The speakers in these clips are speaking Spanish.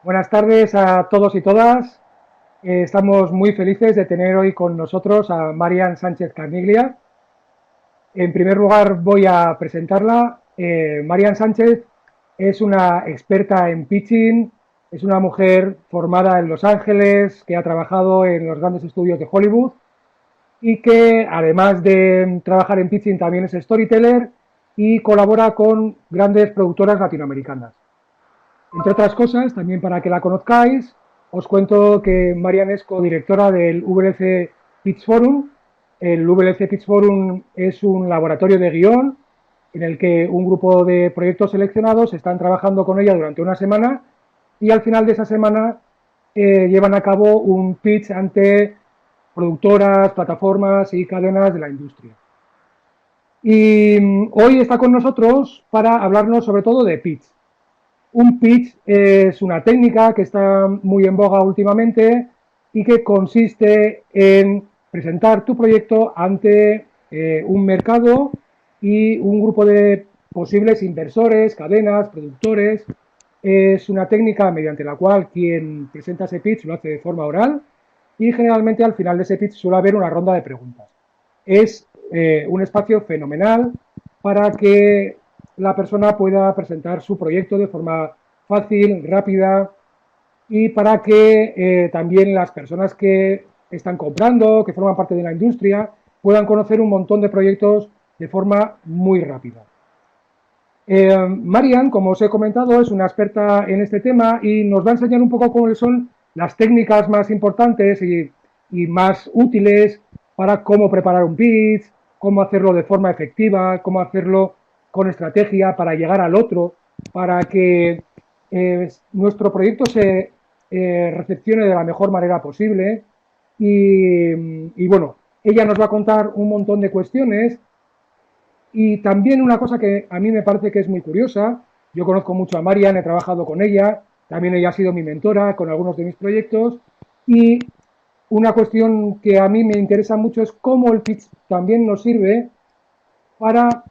Buenas tardes a todos y todas. Estamos muy felices de tener hoy con nosotros a Marian Sánchez Carniglia. En primer lugar, voy a presentarla. Marian Sánchez es una experta en pitching, es una mujer formada en Los Ángeles, que ha trabajado en los grandes estudios de Hollywood y que, además de trabajar en pitching, también es storyteller y colabora con grandes productoras latinoamericanas. Entre otras cosas, también para que la conozcáis, os cuento que Marian es codirectora del VLC Pitch Forum. El VLC Pitch Forum es un laboratorio de guión en el que un grupo de proyectos seleccionados están trabajando con ella durante una semana y al final de esa semana llevan a cabo un pitch ante productoras, plataformas y cadenas de la industria. Y hoy está con nosotros para hablarnos sobre todo de pitch. Un pitch es una técnica que está muy en boga últimamente y que consiste en presentar tu proyecto ante un mercado y un grupo de posibles inversores, cadenas, productores. Es una técnica mediante la cual quien presenta ese pitch lo hace de forma oral y generalmente al final de ese pitch suele haber una ronda de preguntas. Es un espacio fenomenal para que la persona pueda presentar su proyecto de forma fácil, rápida y para que también las personas que están comprando, que forman parte de la industria, puedan conocer un montón de proyectos de forma muy rápida. Marian, como os he comentado, es una experta en este tema y nos va a enseñar un poco cuáles son las técnicas más importantes y más útiles para cómo preparar un pitch, cómo hacerlo de forma efectiva, cómo hacerlo con estrategia para llegar al otro, para que nuestro proyecto se recepcione de la mejor manera posible. Y bueno, ella nos va a contar un montón de cuestiones y también una cosa que a mí me parece que es muy curiosa, yo conozco mucho a Marian, he trabajado con ella, también ella ha sido mi mentora con algunos de mis proyectos y una cuestión que a mí me interesa mucho es cómo el pitch también nos sirve para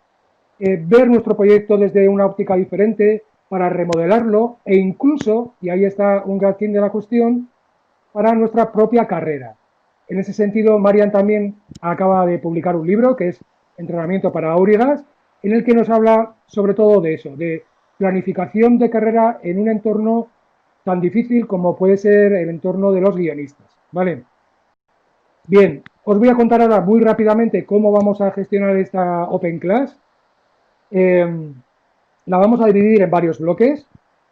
ver nuestro proyecto desde una óptica diferente, para remodelarlo e incluso, y ahí está un gran fin de la cuestión, para nuestra propia carrera. En ese sentido, Marian también acaba de publicar un libro que es Entrenamiento para Aurigas, en el que nos habla sobre todo de eso, de planificación de carrera en un entorno tan difícil como puede ser el entorno de los guionistas. ¿Vale? Bien, os voy a contar ahora muy rápidamente cómo vamos a gestionar esta Open Class. Eh, la vamos a dividir en varios bloques.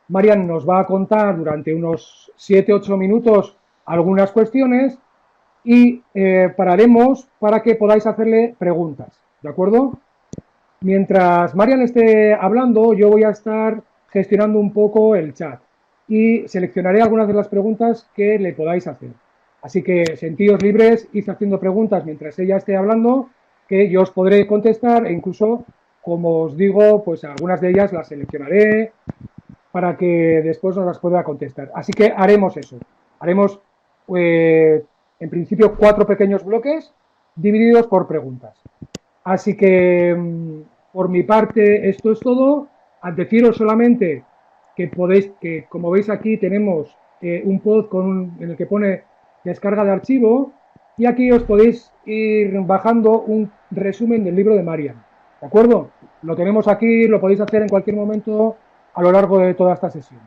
Marian nos va a contar durante unos 7-8 minutos algunas cuestiones y pararemos para que podáis hacerle preguntas, ¿de acuerdo? Mientras Marian esté hablando, yo voy a estar gestionando un poco el chat y seleccionaré algunas de las preguntas que le podáis hacer. Así que sentíos libres, id haciendo preguntas mientras ella esté hablando, que yo os podré contestar e incluso, como os digo, pues algunas de ellas las seleccionaré para que después nos las pueda contestar. Así que haremos eso. Haremos, en principio, 4 pequeños bloques divididos por preguntas. Así que, por mi parte, esto es todo. Al deciros solamente que podéis, que como veis aquí tenemos un pod en el que pone descarga de archivo y aquí os podéis ir bajando un resumen del libro de Marian. ¿De acuerdo? Lo tenemos aquí, lo podéis hacer en cualquier momento a lo largo de toda esta sesión.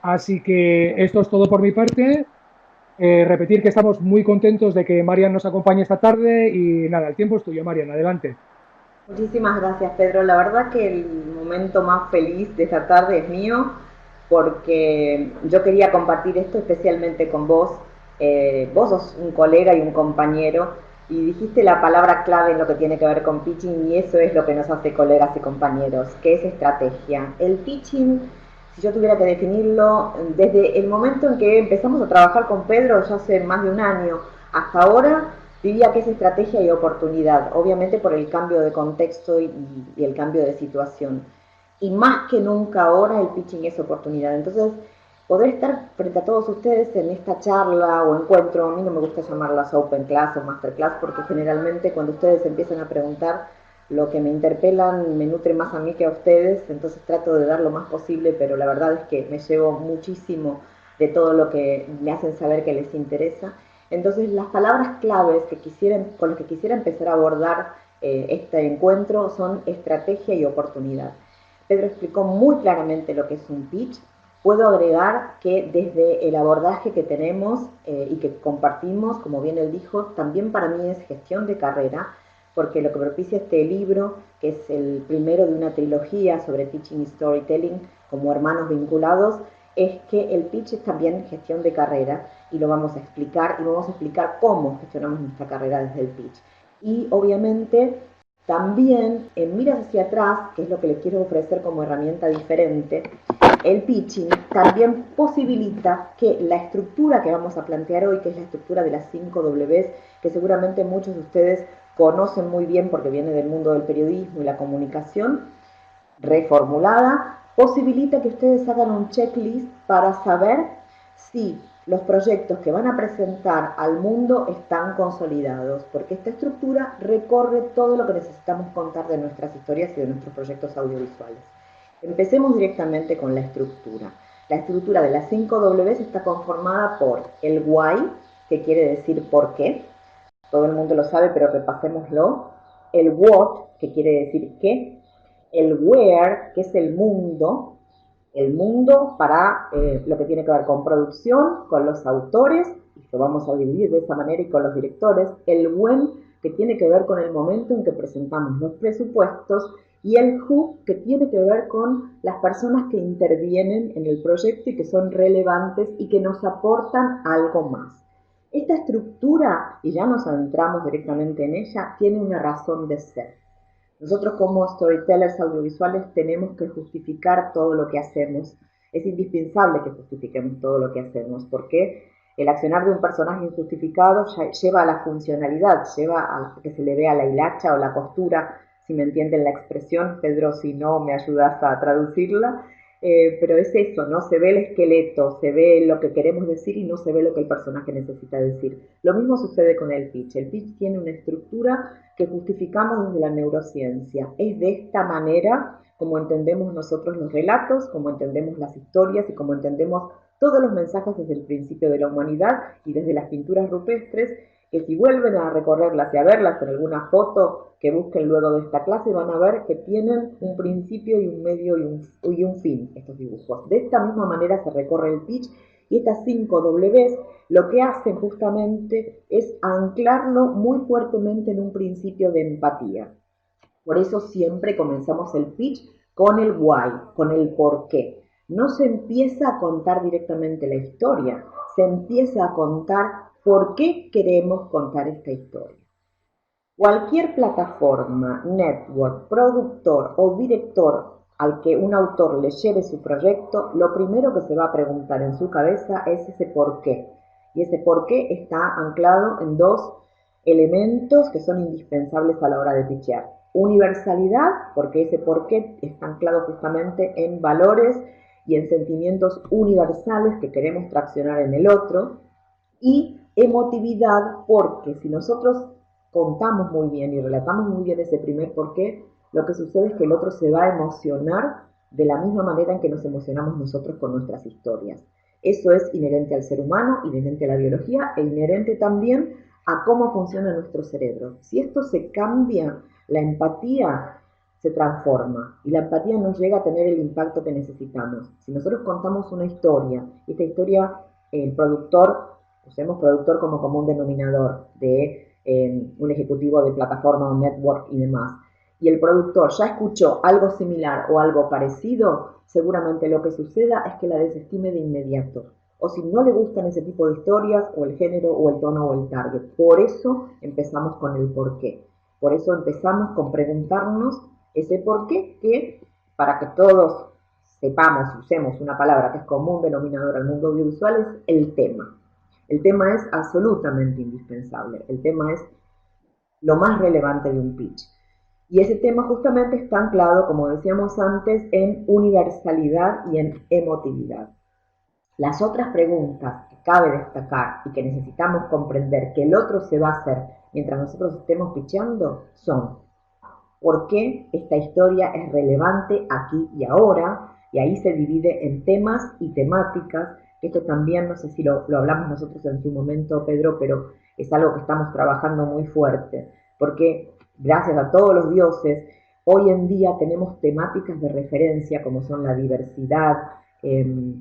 Así que esto es todo por mi parte. Repetir que estamos muy contentos de que Marian nos acompañe esta tarde y nada, el tiempo es tuyo, Marian, adelante. Muchísimas gracias, Pedro. La verdad que el momento más feliz de esta tarde es mío porque yo quería compartir esto especialmente con vos. Vos sos un colega y un compañero y dijiste la palabra clave en lo que tiene que ver con pitching y eso es lo que nos hace colegas y compañeros, que es estrategia. El pitching, si yo tuviera que definirlo, desde el momento en que empezamos a trabajar con Pedro, ya hace más de un año, hasta ahora, diría que es estrategia y oportunidad, obviamente por el cambio de contexto y el cambio de situación. Y más que nunca ahora el pitching es oportunidad. Entonces, poder estar frente a todos ustedes en esta charla o encuentro, a mí no me gusta llamarlas open class o masterclass porque generalmente cuando ustedes empiezan a preguntar lo que me interpelan me nutre más a mí que a ustedes, entonces trato de dar lo más posible, pero la verdad es que me llevo muchísimo de todo lo que me hacen saber que les interesa. Entonces, las palabras claves con las que quisiera empezar a abordar este encuentro son estrategia y oportunidad. Pedro explicó muy claramente lo que es un pitch. Puedo agregar que desde el abordaje que tenemos y que compartimos, como bien él dijo, también para mí es gestión de carrera, porque lo que propicia este libro, que es el primero de una trilogía sobre teaching y storytelling como hermanos vinculados, es que el pitch es también gestión de carrera y lo vamos a explicar y vamos a explicar cómo gestionamos nuestra carrera desde el pitch. Y obviamente también en miras hacia atrás, que es lo que les quiero ofrecer como herramienta diferente, el pitching también posibilita que la estructura que vamos a plantear hoy, que es la estructura de las 5 Ws, que seguramente muchos de ustedes conocen muy bien porque viene del mundo del periodismo y la comunicación, reformulada, posibilita que ustedes hagan un checklist para saber si los proyectos que van a presentar al mundo están consolidados, porque esta estructura recorre todo lo que necesitamos contar de nuestras historias y de nuestros proyectos audiovisuales. Empecemos directamente con la estructura. La estructura de las 5 Ws está conformada por el why, que quiere decir por qué. Todo el mundo lo sabe, pero repasémoslo. El what, que quiere decir qué. El where, que es el mundo para lo que tiene que ver con producción, con los autores, y lo vamos a dividir de esa manera, y con los directores. El when, que tiene que ver con el momento en que presentamos los presupuestos, y el who, que tiene que ver con las personas que intervienen en el proyecto y que son relevantes y que nos aportan algo más. Esta estructura, y ya nos adentramos directamente en ella, tiene una razón de ser. Nosotros como storytellers audiovisuales tenemos que justificar todo lo que hacemos. Es indispensable que justifiquemos todo lo que hacemos, porque el accionar de un personaje injustificado lleva a la funcionalidad, lleva a que se le vea la hilacha o la costura, si me entienden la expresión. Pedro, si no, me ayudas a traducirla. Pero es eso, ¿no? Se ve el esqueleto, se ve lo que queremos decir y no se ve lo que el personaje necesita decir. Lo mismo sucede con el pitch. El pitch tiene una estructura que justificamos desde la neurociencia. Es de esta manera como entendemos nosotros los relatos, como entendemos las historias y como entendemos todos los mensajes desde el principio de la humanidad y desde las pinturas rupestres, que si vuelven a recorrerlas y a verlas en alguna foto que busquen luego de esta clase, van a ver que tienen un principio y un medio y un fin estos dibujos. De esta misma manera se recorre el pitch, y estas 5 Ws lo que hacen justamente es anclarlo muy fuertemente en un principio de empatía. Por eso siempre comenzamos el pitch con el why, con el por qué. No se empieza a contar directamente la historia, se empieza a contar por qué queremos contar esta historia. Cualquier plataforma, network, productor o director al que un autor le lleve su proyecto, lo primero que se va a preguntar en su cabeza es ese por qué. Y ese por qué está anclado en 2 elementos que son indispensables a la hora de pitchear. Universalidad, porque ese por qué está anclado justamente en valores y en sentimientos universales que queremos traccionar en el otro. Y emotividad, porque si nosotros contamos muy bien y relatamos muy bien ese primer porqué, lo que sucede es que el otro se va a emocionar de la misma manera en que nos emocionamos nosotros con nuestras historias. Eso es inherente al ser humano, inherente a la biología e inherente también a cómo funciona nuestro cerebro. Si esto se cambia, la empatía se transforma y la empatía nos llega a tener el impacto que necesitamos. Si nosotros contamos una historia, esta historia, el productor, usemos productor como común denominador de un ejecutivo de plataforma o network y demás, y el productor ya escuchó algo similar o algo parecido, seguramente lo que suceda es que la desestime de inmediato. O si no le gustan ese tipo de historias, o el género, o el tono, o el target. Por eso empezamos con el porqué. Por eso empezamos con preguntarnos ese porqué, que para que todos sepamos, usemos una palabra que es común denominador al mundo audiovisual, es el tema. El tema es absolutamente indispensable. El tema es lo más relevante de un pitch. Y ese tema justamente está anclado, como decíamos antes, en universalidad y en emotividad. Las otras preguntas que cabe destacar y que necesitamos comprender que el otro se va a hacer mientras nosotros estemos pitchando son: por qué esta historia es relevante aquí y ahora, y ahí se divide en temas y temáticas, que esto también, no sé si lo hablamos nosotros en su momento, Pedro, pero es algo que estamos trabajando muy fuerte, porque gracias a todos los dioses, hoy en día tenemos temáticas de referencia como son la diversidad, eh,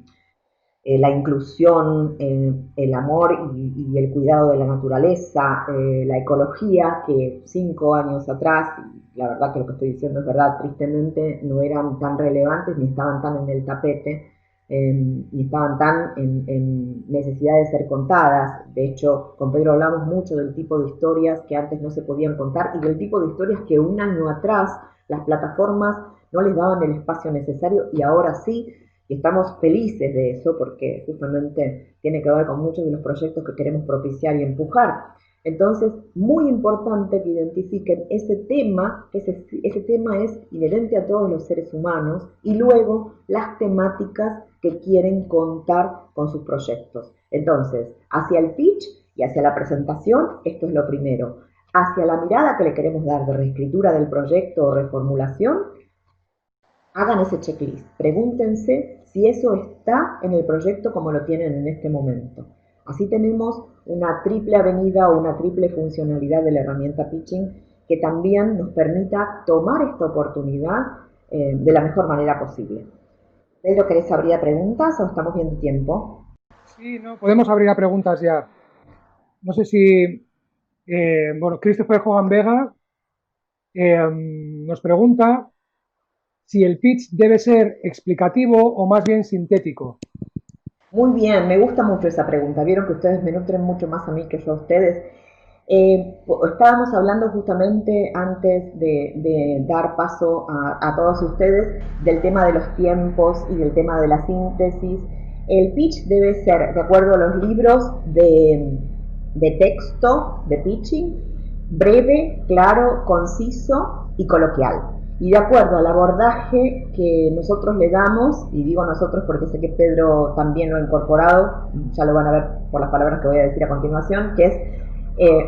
la inclusión, el amor y el cuidado de la naturaleza, la ecología, que 5 años atrás, la verdad que lo que estoy diciendo es verdad, tristemente no eran tan relevantes ni estaban tan en el tapete, ni estaban tan en necesidad de ser contadas. De hecho, con Pedro hablamos mucho del tipo de historias que antes no se podían contar y del tipo de historias que un año atrás las plataformas no les daban el espacio necesario y ahora sí, y estamos felices de eso porque justamente tiene que ver con muchos de los proyectos que queremos propiciar y empujar. Entonces, muy importante que identifiquen ese tema, que ese tema es inherente a todos los seres humanos, y luego las temáticas que quieren contar con sus proyectos. Entonces, hacia el pitch y hacia la presentación, esto es lo primero. Hacia la mirada que le queremos dar de reescritura del proyecto o reformulación, hagan ese checklist, pregúntense si eso está en el proyecto como lo tienen en este momento. Así tenemos una triple avenida o una triple funcionalidad de la herramienta Pitching que también nos permita tomar esta oportunidad de la mejor manera posible. Pedro, ¿querés abrir preguntas o estamos bien de tiempo? Sí, no, podemos abrir a preguntas ya. No sé si, bueno, Christopher Johan Vega nos pregunta si el pitch debe ser explicativo o más bien sintético. Muy bien, me gusta mucho esa pregunta. Vieron que ustedes me nutren mucho más a mí que yo a ustedes. Estábamos hablando justamente antes de dar paso a todos ustedes del tema de los tiempos y del tema de la síntesis. El pitch debe ser, de acuerdo a los libros de texto, de pitching, breve, claro, conciso y coloquial. Y de acuerdo al abordaje que nosotros le damos, y digo nosotros porque sé que Pedro también lo ha incorporado, ya lo van a ver por las palabras que voy a decir a continuación, que es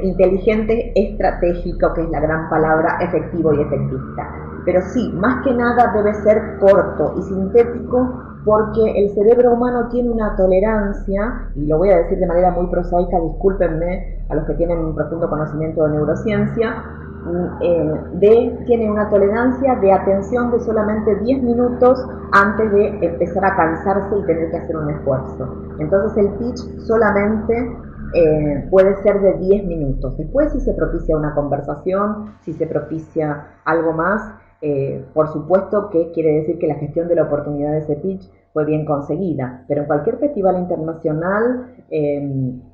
inteligente, estratégico, que es la gran palabra, efectivo y efectista. Pero sí, más que nada debe ser corto y sintético porque el cerebro humano tiene una tolerancia, y lo voy a decir de manera muy prosaica, discúlpenme a los que tienen un profundo conocimiento de neurociencia, tiene una tolerancia de atención de solamente 10 minutos antes de empezar a cansarse y tener que hacer un esfuerzo. Entonces el pitch solamente puede ser de 10 minutos. Después, si se propicia una conversación, si se propicia algo más, por supuesto que quiere decir que la gestión de la oportunidad de ese pitch fue bien conseguida, pero en cualquier festival internacional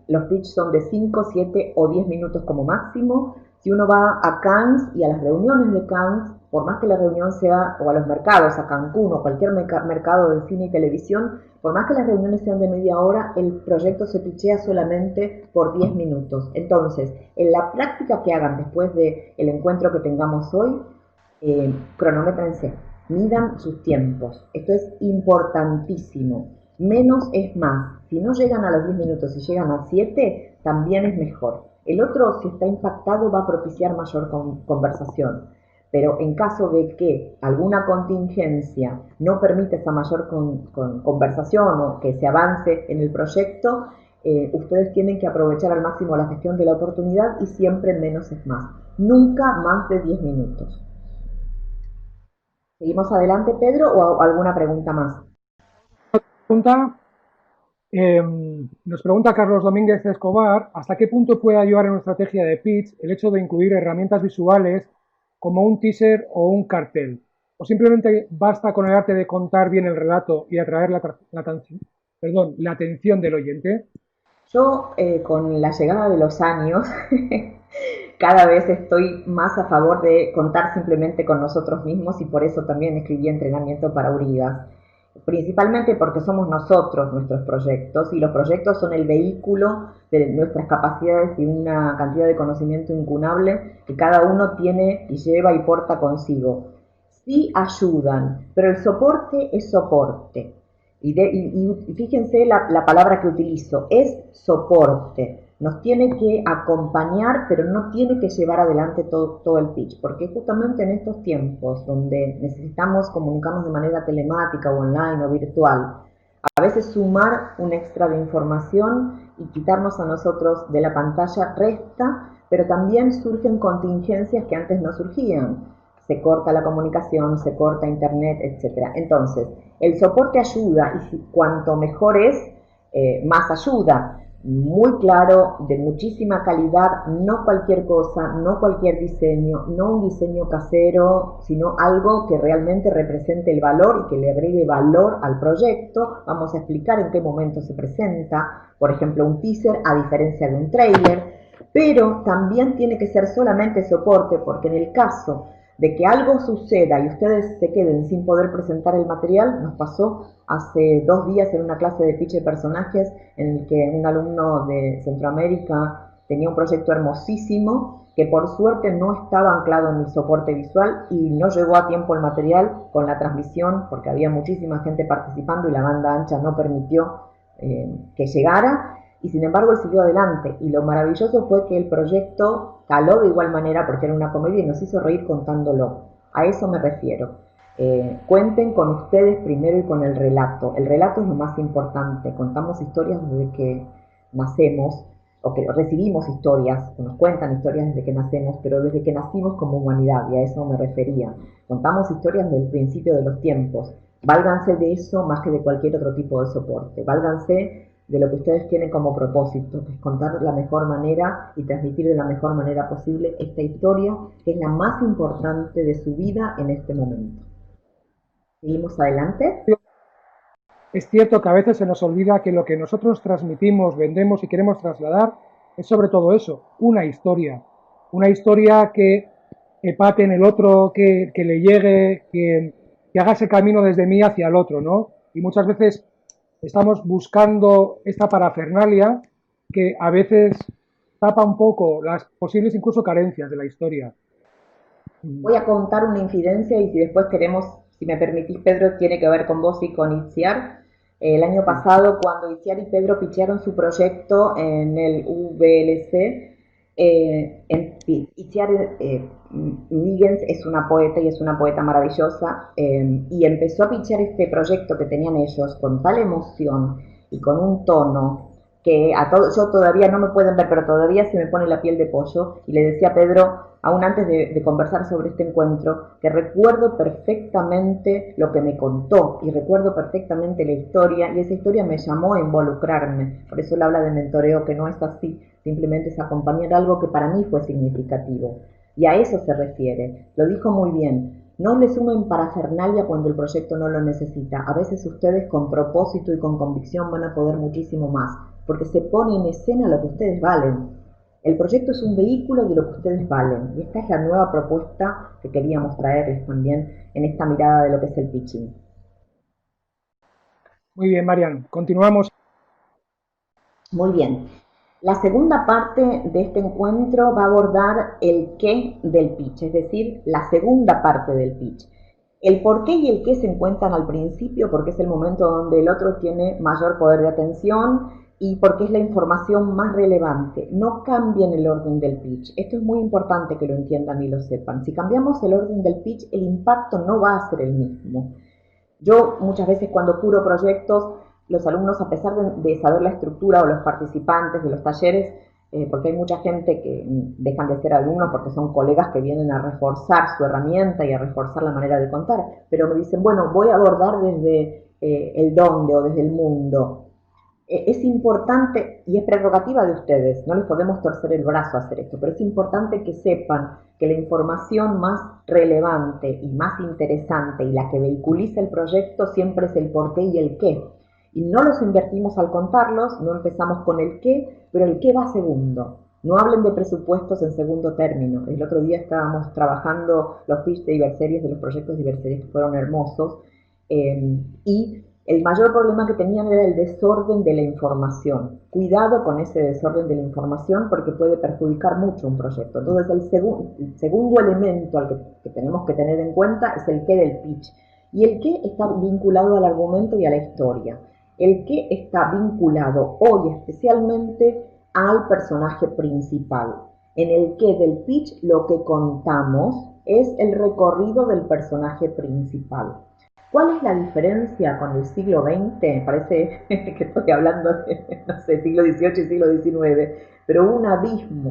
los pitch son de 5, 7 o 10 minutos como máximo. Si uno va a Cannes y a las reuniones de Cannes, por más que la reunión sea, o a los mercados, a Cancún o cualquier mercado de cine y televisión, por más que las reuniones sean de media hora, el proyecto se pitchea solamente por 10 minutos. Entonces, en la práctica que hagan después del encuentro que tengamos hoy, cronométrense, midan sus tiempos. Esto es importantísimo. Menos es más. Si no llegan a los 10 minutos y llegan a 7, también es mejor. El otro, si está impactado, va a propiciar mayor conversación. Pero en caso de que alguna contingencia no permite esa mayor conversación o que se avance en el proyecto, ustedes tienen que aprovechar al máximo la gestión de la oportunidad y siempre menos es más. Nunca más de 10 minutos. ¿Seguimos adelante, Pedro, o alguna pregunta más? Pregunta, nos pregunta Carlos Domínguez Escobar, ¿hasta qué punto puede ayudar en una estrategia de pitch el hecho de incluir herramientas visuales como un teaser o un cartel? ¿O simplemente basta con el arte de contar bien el relato y atraer la atención del oyente? Yo, con la llegada de los años, cada vez estoy más a favor de contar simplemente con nosotros mismos y por eso también escribí Entrenamiento para Urigas. Principalmente porque somos nosotros nuestros proyectos y los proyectos son el vehículo de nuestras capacidades y una cantidad de conocimiento incunable que cada uno tiene y lleva y porta consigo. Sí ayudan, pero el soporte es soporte. Y fíjense la palabra que utilizo, es soporte. nos tiene que acompañar, pero no tiene que llevar adelante todo el pitch, porque justamente en estos tiempos donde necesitamos comunicarnos de manera telemática o online o virtual, a veces sumar un extra de información y quitarnos a nosotros de la pantalla resta, pero también surgen contingencias que antes no surgían. Se corta la comunicación, se corta internet, etc. Entonces, el soporte ayuda y cuanto mejor es, más ayuda. Muy claro, de muchísima calidad, no cualquier cosa, no cualquier diseño, no un diseño casero, sino algo que realmente represente el valor y que le agregue valor al proyecto. Vamos a explicar en qué momento se presenta, por ejemplo, un teaser a diferencia de un trailer, pero también tiene que ser solamente soporte, porque en el caso de que algo suceda y ustedes se queden sin poder presentar el material, nos pasó hace 2 días en una clase de pitch de personajes en el que un alumno de Centroamérica tenía un proyecto hermosísimo que por suerte no estaba anclado en el soporte visual y no llegó a tiempo el material con la transmisión porque había muchísima gente participando y la banda ancha no permitió que llegara, y sin embargo él siguió adelante, y lo maravilloso fue que el proyecto caló de igual manera porque era una comedia y nos hizo reír contándolo. A eso me refiero. Cuenten con ustedes primero y con el relato. El relato es lo más importante. Contamos historias desde que nacemos, o que recibimos historias, que nos cuentan historias desde que nacemos, pero desde que nacimos como humanidad, y a eso me refería. Contamos historias desde el principio de los tiempos. Válganse de eso más que de cualquier otro tipo de soporte. Válganse de lo que ustedes tienen como propósito, que es contar de la mejor manera y transmitir de la mejor manera posible esta historia, que es la más importante de su vida en este momento. ¿Seguimos adelante? Es cierto que a veces se nos olvida que lo que nosotros transmitimos, vendemos y queremos trasladar es sobre todo eso, una historia que empate en el otro, que le llegue, que haga ese camino desde mí hacia el otro, ¿no? Y muchas veces estamos buscando esta parafernalia que a veces tapa un poco las posibles incluso carencias de la historia. Voy a contar una infidencia y si después queremos, si me permitís, Pedro, tiene que ver con vos y con Itziar. El año pasado, cuando Itziar y Pedro pichearon su proyecto en el VLC, Itziar Migens es una poeta y es una poeta maravillosa, y empezó a pichear este proyecto que tenían ellos con tal emoción y con un tono que yo todavía no me pueden ver, pero todavía se me pone la piel de pollo, y le decía a Pedro, aún antes de conversar sobre este encuentro, que recuerdo perfectamente lo que me contó y recuerdo perfectamente la historia, y esa historia me llamó a involucrarme. Por eso él habla de mentoreo, que no es así, simplemente es acompañar algo que para mí fue significativo. Y a eso se refiere. Lo dijo muy bien. No le sumen parafernalia cuando el proyecto no lo necesita. A veces ustedes con propósito y con convicción van a poder muchísimo más, porque se pone en escena lo que ustedes valen. El proyecto es un vehículo de lo que ustedes valen, y esta es la nueva propuesta que queríamos traerles también en esta mirada de lo que es el pitching. Muy bien, Marian, continuamos. Muy bien. La segunda parte de este encuentro va a abordar el qué del pitch, es decir, la segunda parte del pitch. El por qué y el qué se encuentran al principio porque es el momento donde el otro tiene mayor poder de atención y porque es la información más relevante. No cambien el orden del pitch. Esto es muy importante que lo entiendan y lo sepan. Si cambiamos el orden del pitch, el impacto no va a ser el mismo. Yo muchas veces cuando curo proyectos, los alumnos, a pesar de saber la estructura, o los participantes de los talleres, porque hay mucha gente que dejan de ser alumnos porque son colegas que vienen a reforzar su herramienta y a reforzar la manera de contar, pero me dicen, bueno, voy a abordar desde el dónde o desde el mundo. Es importante y es prerrogativa de ustedes, no les podemos torcer el brazo a hacer esto, pero es importante que sepan que la información más relevante y más interesante y la que vehiculiza el proyecto siempre es el por qué y el qué. Y no los invertimos al contarlos, no empezamos con el qué, pero el qué va segundo. No hablen de presupuestos en segundo término. El otro día estábamos trabajando los pitch de Diverseries, de los proyectos de Diverseries, que fueron hermosos, y el mayor problema que tenían era el desorden de la información. Cuidado con ese desorden de la información porque puede perjudicar mucho un proyecto. Entonces el segundo elemento al que tenemos que tener en cuenta es el qué del pitch. Y el qué está vinculado al argumento y a la historia. El qué está vinculado hoy especialmente al personaje principal, en el que del pitch lo que contamos es el recorrido del personaje principal. ¿Cuál es la diferencia con el siglo XX? Parece que estoy hablando de, no sé, siglo XVIII y siglo XIX, pero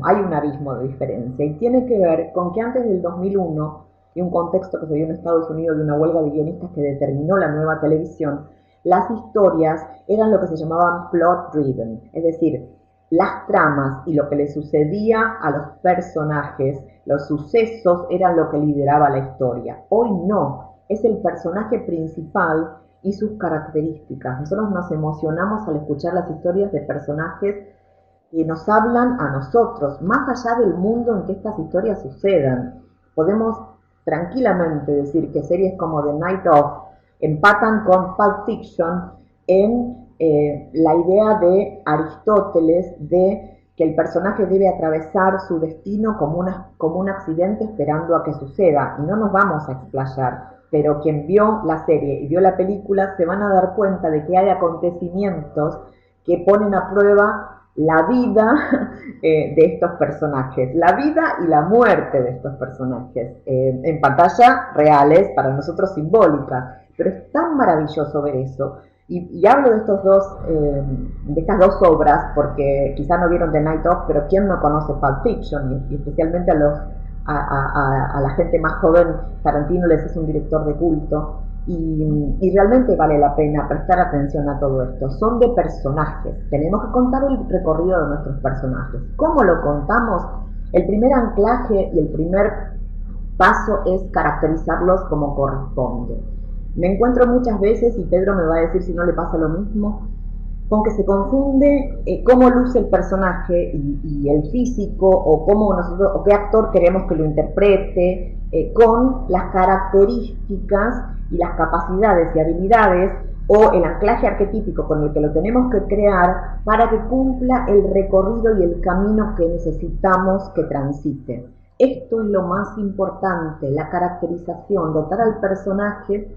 hay un abismo de diferencia y tiene que ver con que antes del 2001 y un contexto que se dio en Estados Unidos de una huelga de guionistas que determinó la nueva televisión, las historias eran lo que se llamaban plot driven, es decir, las tramas y lo que le sucedía a los personajes, los sucesos eran lo que lideraba la historia. Hoy no, es el personaje principal y sus características. Nosotros nos emocionamos al escuchar las historias de personajes que nos hablan a nosotros, más allá del mundo en que estas historias sucedan. Podemos tranquilamente decir que series como The Night Of empatan con Pulp Fiction en la idea de Aristóteles de que el personaje debe atravesar su destino como un accidente esperando a que suceda, y no nos vamos a explayar, pero quien vio la serie y vio la película se van a dar cuenta de que hay acontecimientos que ponen a prueba la vida de estos personajes, la vida y la muerte de estos personajes, en pantalla reales, para nosotros simbólicas, pero es tan maravilloso ver eso. Y hablo de de estas dos obras, porque quizá no vieron The Night Of, pero ¿quién no conoce Pulp Fiction? Y especialmente a la gente más joven, Tarantino les es un director de culto. Y realmente vale la pena prestar atención a todo esto. Son de personajes. Tenemos que contar el recorrido de nuestros personajes. ¿Cómo lo contamos? El primer anclaje y el primer paso es caracterizarlos como corresponde. Me encuentro muchas veces, y Pedro me va a decir si no le pasa lo mismo, con que se confunde cómo luce el personaje y el físico, o qué actor queremos que lo interprete, con las características y las capacidades y habilidades o el anclaje arquetípico con el que lo tenemos que crear para que cumpla el recorrido y el camino que necesitamos que transite. Esto es lo más importante, la caracterización, dotar al personaje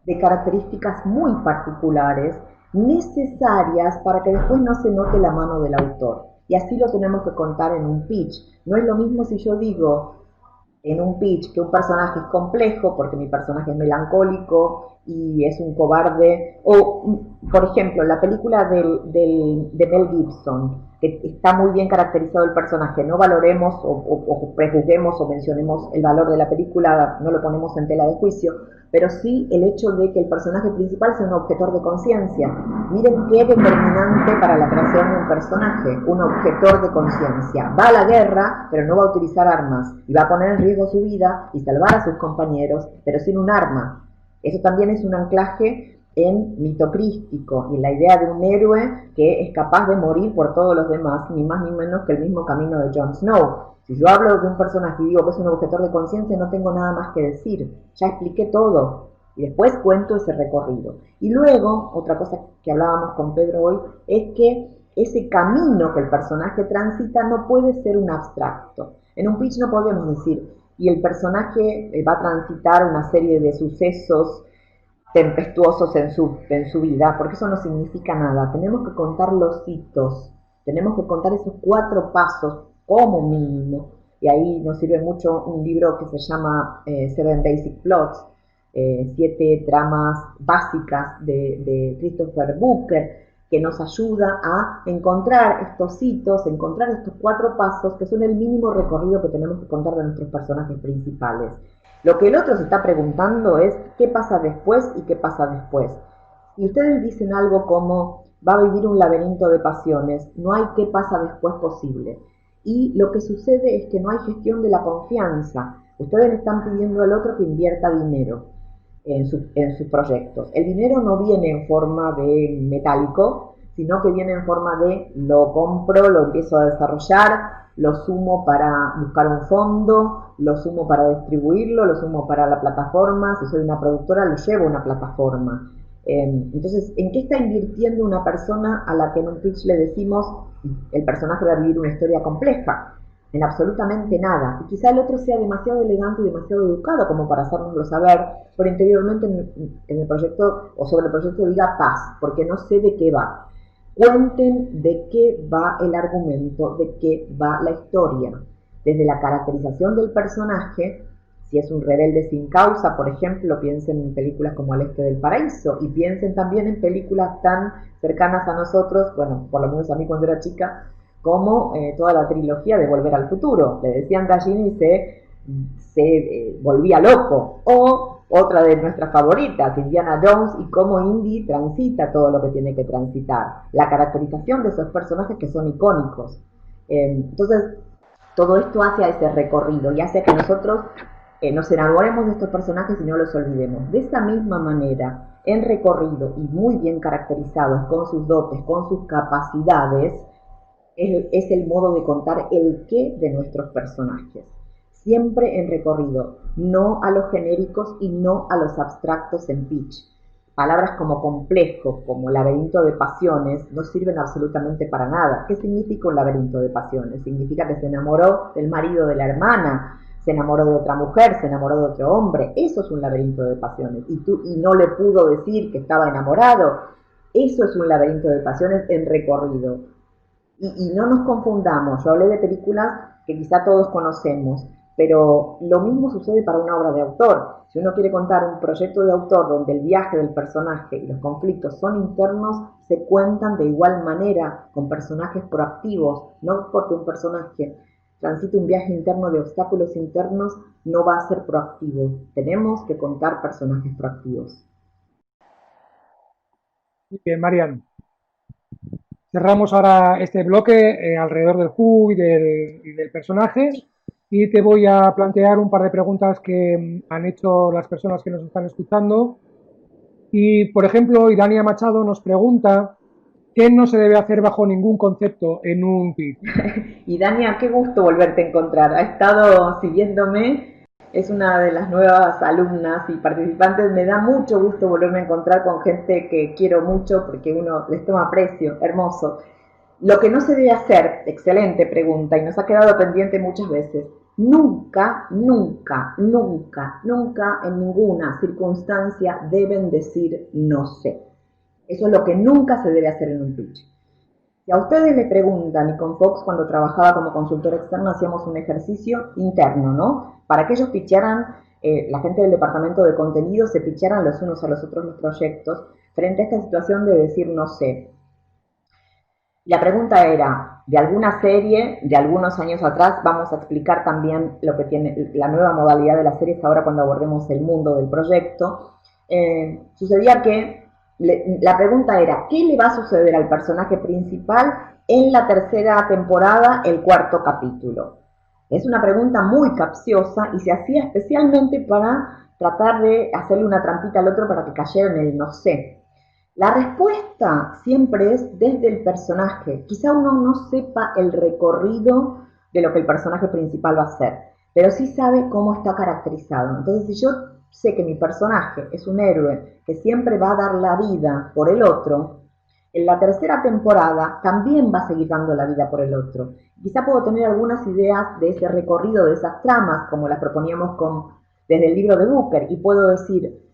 de características muy particulares, necesarias para que después no se note la mano del autor. Y así lo tenemos que contar en un pitch. No es lo mismo si yo digo en un pitch que un personaje es complejo porque mi personaje es melancólico y es un cobarde, o por ejemplo la película de Mel Gibson, que está muy bien caracterizado el personaje. No valoremos o prejuzguemos o mencionemos el valor de la película, no lo ponemos en tela de juicio, pero sí el hecho de que el personaje principal sea un objetor de conciencia. Miren qué determinante para la creación de un personaje, un objetor de conciencia. Va a la guerra, pero no va a utilizar armas, y va a poner en riesgo su vida y salvar a sus compañeros, pero sin un arma. Eso también es un anclaje en mito crístico y en la idea de un héroe que es capaz de morir por todos los demás, ni más ni menos que el mismo camino de Jon Snow. Si yo hablo de un personaje y digo que es un objetor de conciencia, no tengo nada más que decir, ya expliqué todo y después cuento ese recorrido. Y luego, otra cosa que hablábamos con Pedro hoy, es que ese camino que el personaje transita no puede ser un abstracto. En un pitch no podemos decir, y el personaje va a transitar una serie de sucesos tempestuosos en su vida, porque eso no significa nada. Tenemos que contar los hitos, tenemos que contar esos 4 pasos como mínimo, y ahí nos sirve mucho un libro que se llama Seven Basic Plots, 7 tramas básicas de Christopher Booker, que nos ayuda a encontrar estos hitos, encontrar estos 4 pasos que son el mínimo recorrido que tenemos que contar de nuestros personajes principales. Lo que el otro se está preguntando es qué pasa después y qué pasa después. Y ustedes dicen algo como va a vivir un laberinto de pasiones, no hay qué pasa después posible. Y lo que sucede es que no hay gestión de la confianza. Ustedes le están pidiendo al otro que invierta dinero en sus proyectos. El dinero no viene en forma de metálico, sino que viene en forma de lo compro, lo empiezo a desarrollar, lo sumo para buscar un fondo, lo sumo para distribuirlo, lo sumo para la plataforma, si soy una productora lo llevo a una plataforma. Entonces, ¿en qué está invirtiendo una persona a la que en un pitch le decimos el personaje va a vivir una historia compleja? En absolutamente nada. Y quizá el otro sea demasiado elegante y demasiado educado como para hacérnoslo saber, pero interiormente en el proyecto o sobre el proyecto diga paz, porque no sé de qué va. Cuenten de qué va el argumento, de qué va la historia. Desde la caracterización del personaje, si es un rebelde sin causa, por ejemplo, piensen en películas como Al Este del Paraíso, y piensen también en películas tan cercanas a nosotros, bueno, por lo menos a mí cuando era chica, como toda la trilogía de Volver al Futuro. Le decían gallina y se volvía loco. O otra de nuestras favoritas, Indiana Jones, y cómo Indy transita todo lo que tiene que transitar. La caracterización de esos personajes que son icónicos. Entonces, todo esto hace a ese recorrido y hace que nosotros nos enamoremos de estos personajes y no los olvidemos. De esa misma manera, en recorrido y muy bien caracterizados, con sus dotes, con sus capacidades, es el modo de contar el qué de nuestros personajes. Siempre en recorrido, no a los genéricos y no a los abstractos en pitch. Palabras como complejo, como laberinto de pasiones, no sirven absolutamente para nada. ¿Qué significa un laberinto de pasiones? Significa que se enamoró del marido de la hermana, se enamoró de otra mujer, se enamoró de otro hombre. Eso es un laberinto de pasiones. Y no le pudo decir que estaba enamorado. Eso es un laberinto de pasiones en recorrido. Y no nos confundamos, yo hablé de películas que quizá todos conocemos, pero lo mismo sucede para una obra de autor. Si uno quiere contar un proyecto de autor donde el viaje del personaje y los conflictos son internos, se cuentan de igual manera con personajes proactivos, no porque un personaje transite un viaje interno de obstáculos internos, no va a ser proactivo. Tenemos que contar personajes proactivos. Muy bien, Marian. Cerramos ahora este bloque alrededor del Who y del personaje y te voy a plantear un par de preguntas que han hecho las personas que nos están escuchando. Y, por ejemplo, Idania Machado nos pregunta qué no se debe hacer bajo ningún concepto en un pitch. Y Dania, qué gusto volverte a encontrar. Ha estado siguiéndome, es una de las nuevas alumnas y participantes. Me da mucho gusto volverme a encontrar con gente que quiero mucho porque uno les toma aprecio, hermoso. Lo que no se debe hacer, excelente pregunta, y nos ha quedado pendiente muchas veces. Nunca, nunca, nunca, nunca en ninguna circunstancia deben decir no sé. Eso es lo que nunca se debe hacer en un pitch. Si a ustedes le preguntan, y con Fox cuando trabajaba como consultor externo hacíamos un ejercicio interno, ¿no? Para que ellos pitcharan, la gente del departamento de contenido se pitcharan los unos a los otros los proyectos frente a esta situación de decir no sé. La pregunta era, de alguna serie de algunos años atrás, vamos a explicar también lo que tiene la nueva modalidad de las series ahora cuando abordemos el mundo del proyecto. Sucedía que la pregunta era, ¿qué le va a suceder al personaje principal en la tercera temporada, el cuarto capítulo? Es una pregunta muy capciosa y se hacía especialmente para tratar de hacerle una trampita al otro para que cayera en el no sé. La respuesta siempre es desde el personaje. Quizá uno no sepa el recorrido de lo que el personaje principal va a hacer, pero sí sabe cómo está caracterizado. Entonces, si yo sé que mi personaje es un héroe que siempre va a dar la vida por el otro, en la tercera temporada también va a seguir dando la vida por el otro. Quizá puedo tener algunas ideas de ese recorrido, de esas tramas, como las proponíamos desde el libro de Booker, y puedo decir,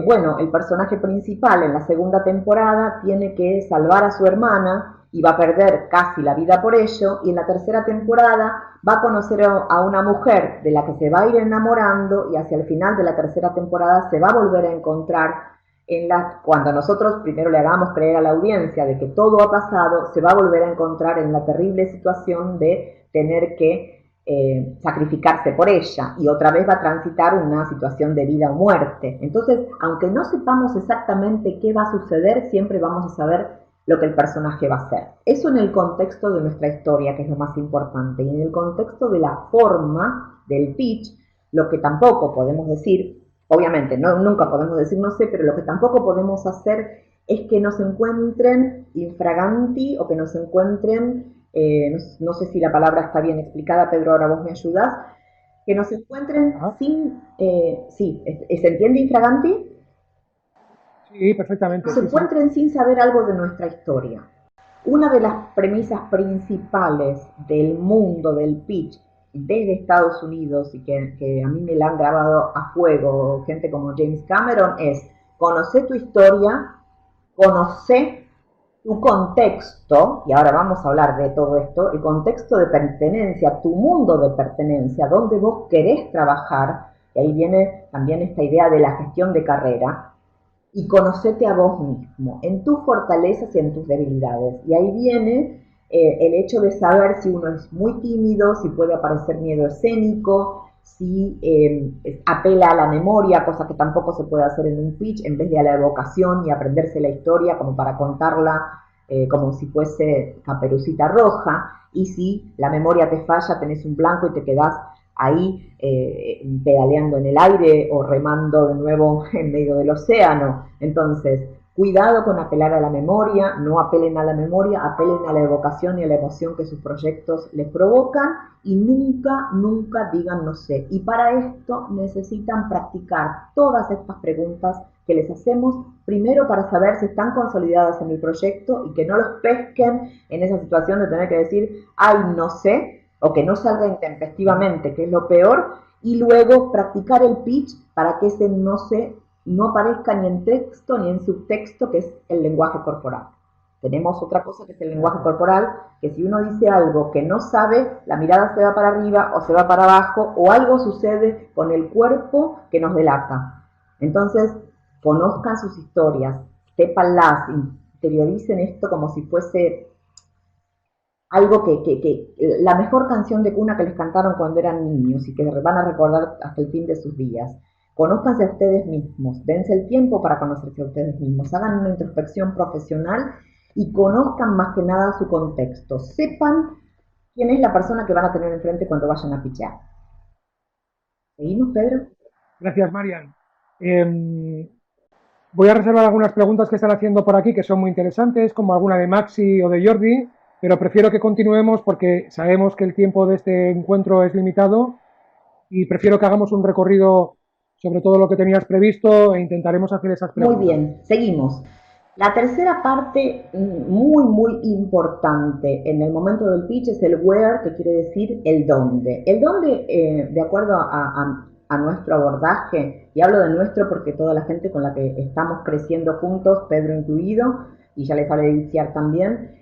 bueno, el personaje principal en la segunda temporada tiene que salvar a su hermana y va a perder casi la vida por ello, y en la tercera temporada va a conocer a una mujer de la que se va a ir enamorando y hacia el final de la tercera temporada se va a volver a encontrar cuando nosotros primero le hagamos creer a la audiencia de que todo ha pasado, se va a volver a encontrar en la terrible situación de tener que sacrificarse por ella y otra vez va a transitar una situación de vida o muerte. Entonces, aunque no sepamos exactamente qué va a suceder, siempre vamos a saber lo que el personaje va a hacer. Eso en el contexto de nuestra historia, que es lo más importante, y en el contexto de la forma del pitch, lo que tampoco podemos decir, obviamente nunca podemos decir no sé, pero lo que tampoco podemos hacer es que nos encuentren infraganti o que nos encuentren no sé si la palabra está bien explicada, Pedro, ahora vos me ayudas, que nos encuentren sin, sí, ¿se entiende infraganti? Sí, perfectamente. Nos encuentren sin saber algo de nuestra historia. Una de las premisas principales del mundo del pitch desde Estados Unidos y que a mí me la han grabado a fuego gente como James Cameron es conocer tu historia, conocer tu contexto, y ahora vamos a hablar de todo esto, el contexto de pertenencia, tu mundo de pertenencia, donde vos querés trabajar, y ahí viene también esta idea de la gestión de carrera, y conocete a vos mismo, en tus fortalezas y en tus debilidades. Y ahí viene el hecho de saber si uno es muy tímido, si puede aparecer miedo escénico, si apela a la memoria, cosa que tampoco se puede hacer en un pitch, en vez de a la evocación y aprenderse la historia como para contarla como si fuese Caperucita Roja, y si la memoria te falla, tenés un blanco y te quedás ahí pedaleando en el aire o remando de nuevo en medio del océano. Entonces, cuidado con apelar a la memoria, no apelen a la memoria, apelen a la evocación y a la emoción que sus proyectos les provocan, y nunca, nunca digan no sé. Y para esto necesitan practicar todas estas preguntas que les hacemos, primero para saber si están consolidadas en el proyecto y que no los pesquen en esa situación de tener que decir, ay, no sé, o que no salga intempestivamente, que es lo peor, y luego practicar el pitch para que ese no sé no aparezca ni en texto ni en subtexto, que es el lenguaje corporal. Tenemos otra cosa que es el lenguaje corporal, que si uno dice algo que no sabe, la mirada se va para arriba o se va para abajo, o algo sucede con el cuerpo que nos delata. Entonces, conozcan sus historias, sépanlas, interioricen esto como si fuese algo que la mejor canción de cuna que les cantaron cuando eran niños y que van a recordar hasta el fin de sus días. Conózcanse a ustedes mismos, dense el tiempo para conocerse a ustedes mismos, hagan una introspección profesional y conozcan más que nada su contexto. Sepan quién es la persona que van a tener enfrente cuando vayan a pichear. ¿Seguimos, Pedro? Gracias, Marian. Voy a reservar algunas preguntas que están haciendo por aquí que son muy interesantes, como alguna de Maxi o de Jordi, pero prefiero que continuemos porque sabemos que el tiempo de este encuentro es limitado y prefiero que hagamos un recorrido sobre todo lo que tenías previsto e intentaremos hacer esas preguntas. Muy bien, seguimos. La tercera parte muy, muy importante en el momento del pitch es el where, que quiere decir el dónde. El dónde, de acuerdo a nuestro abordaje, y hablo de nuestro porque toda la gente con la que estamos creciendo juntos, Pedro incluido, y ya les hablé de iniciar también,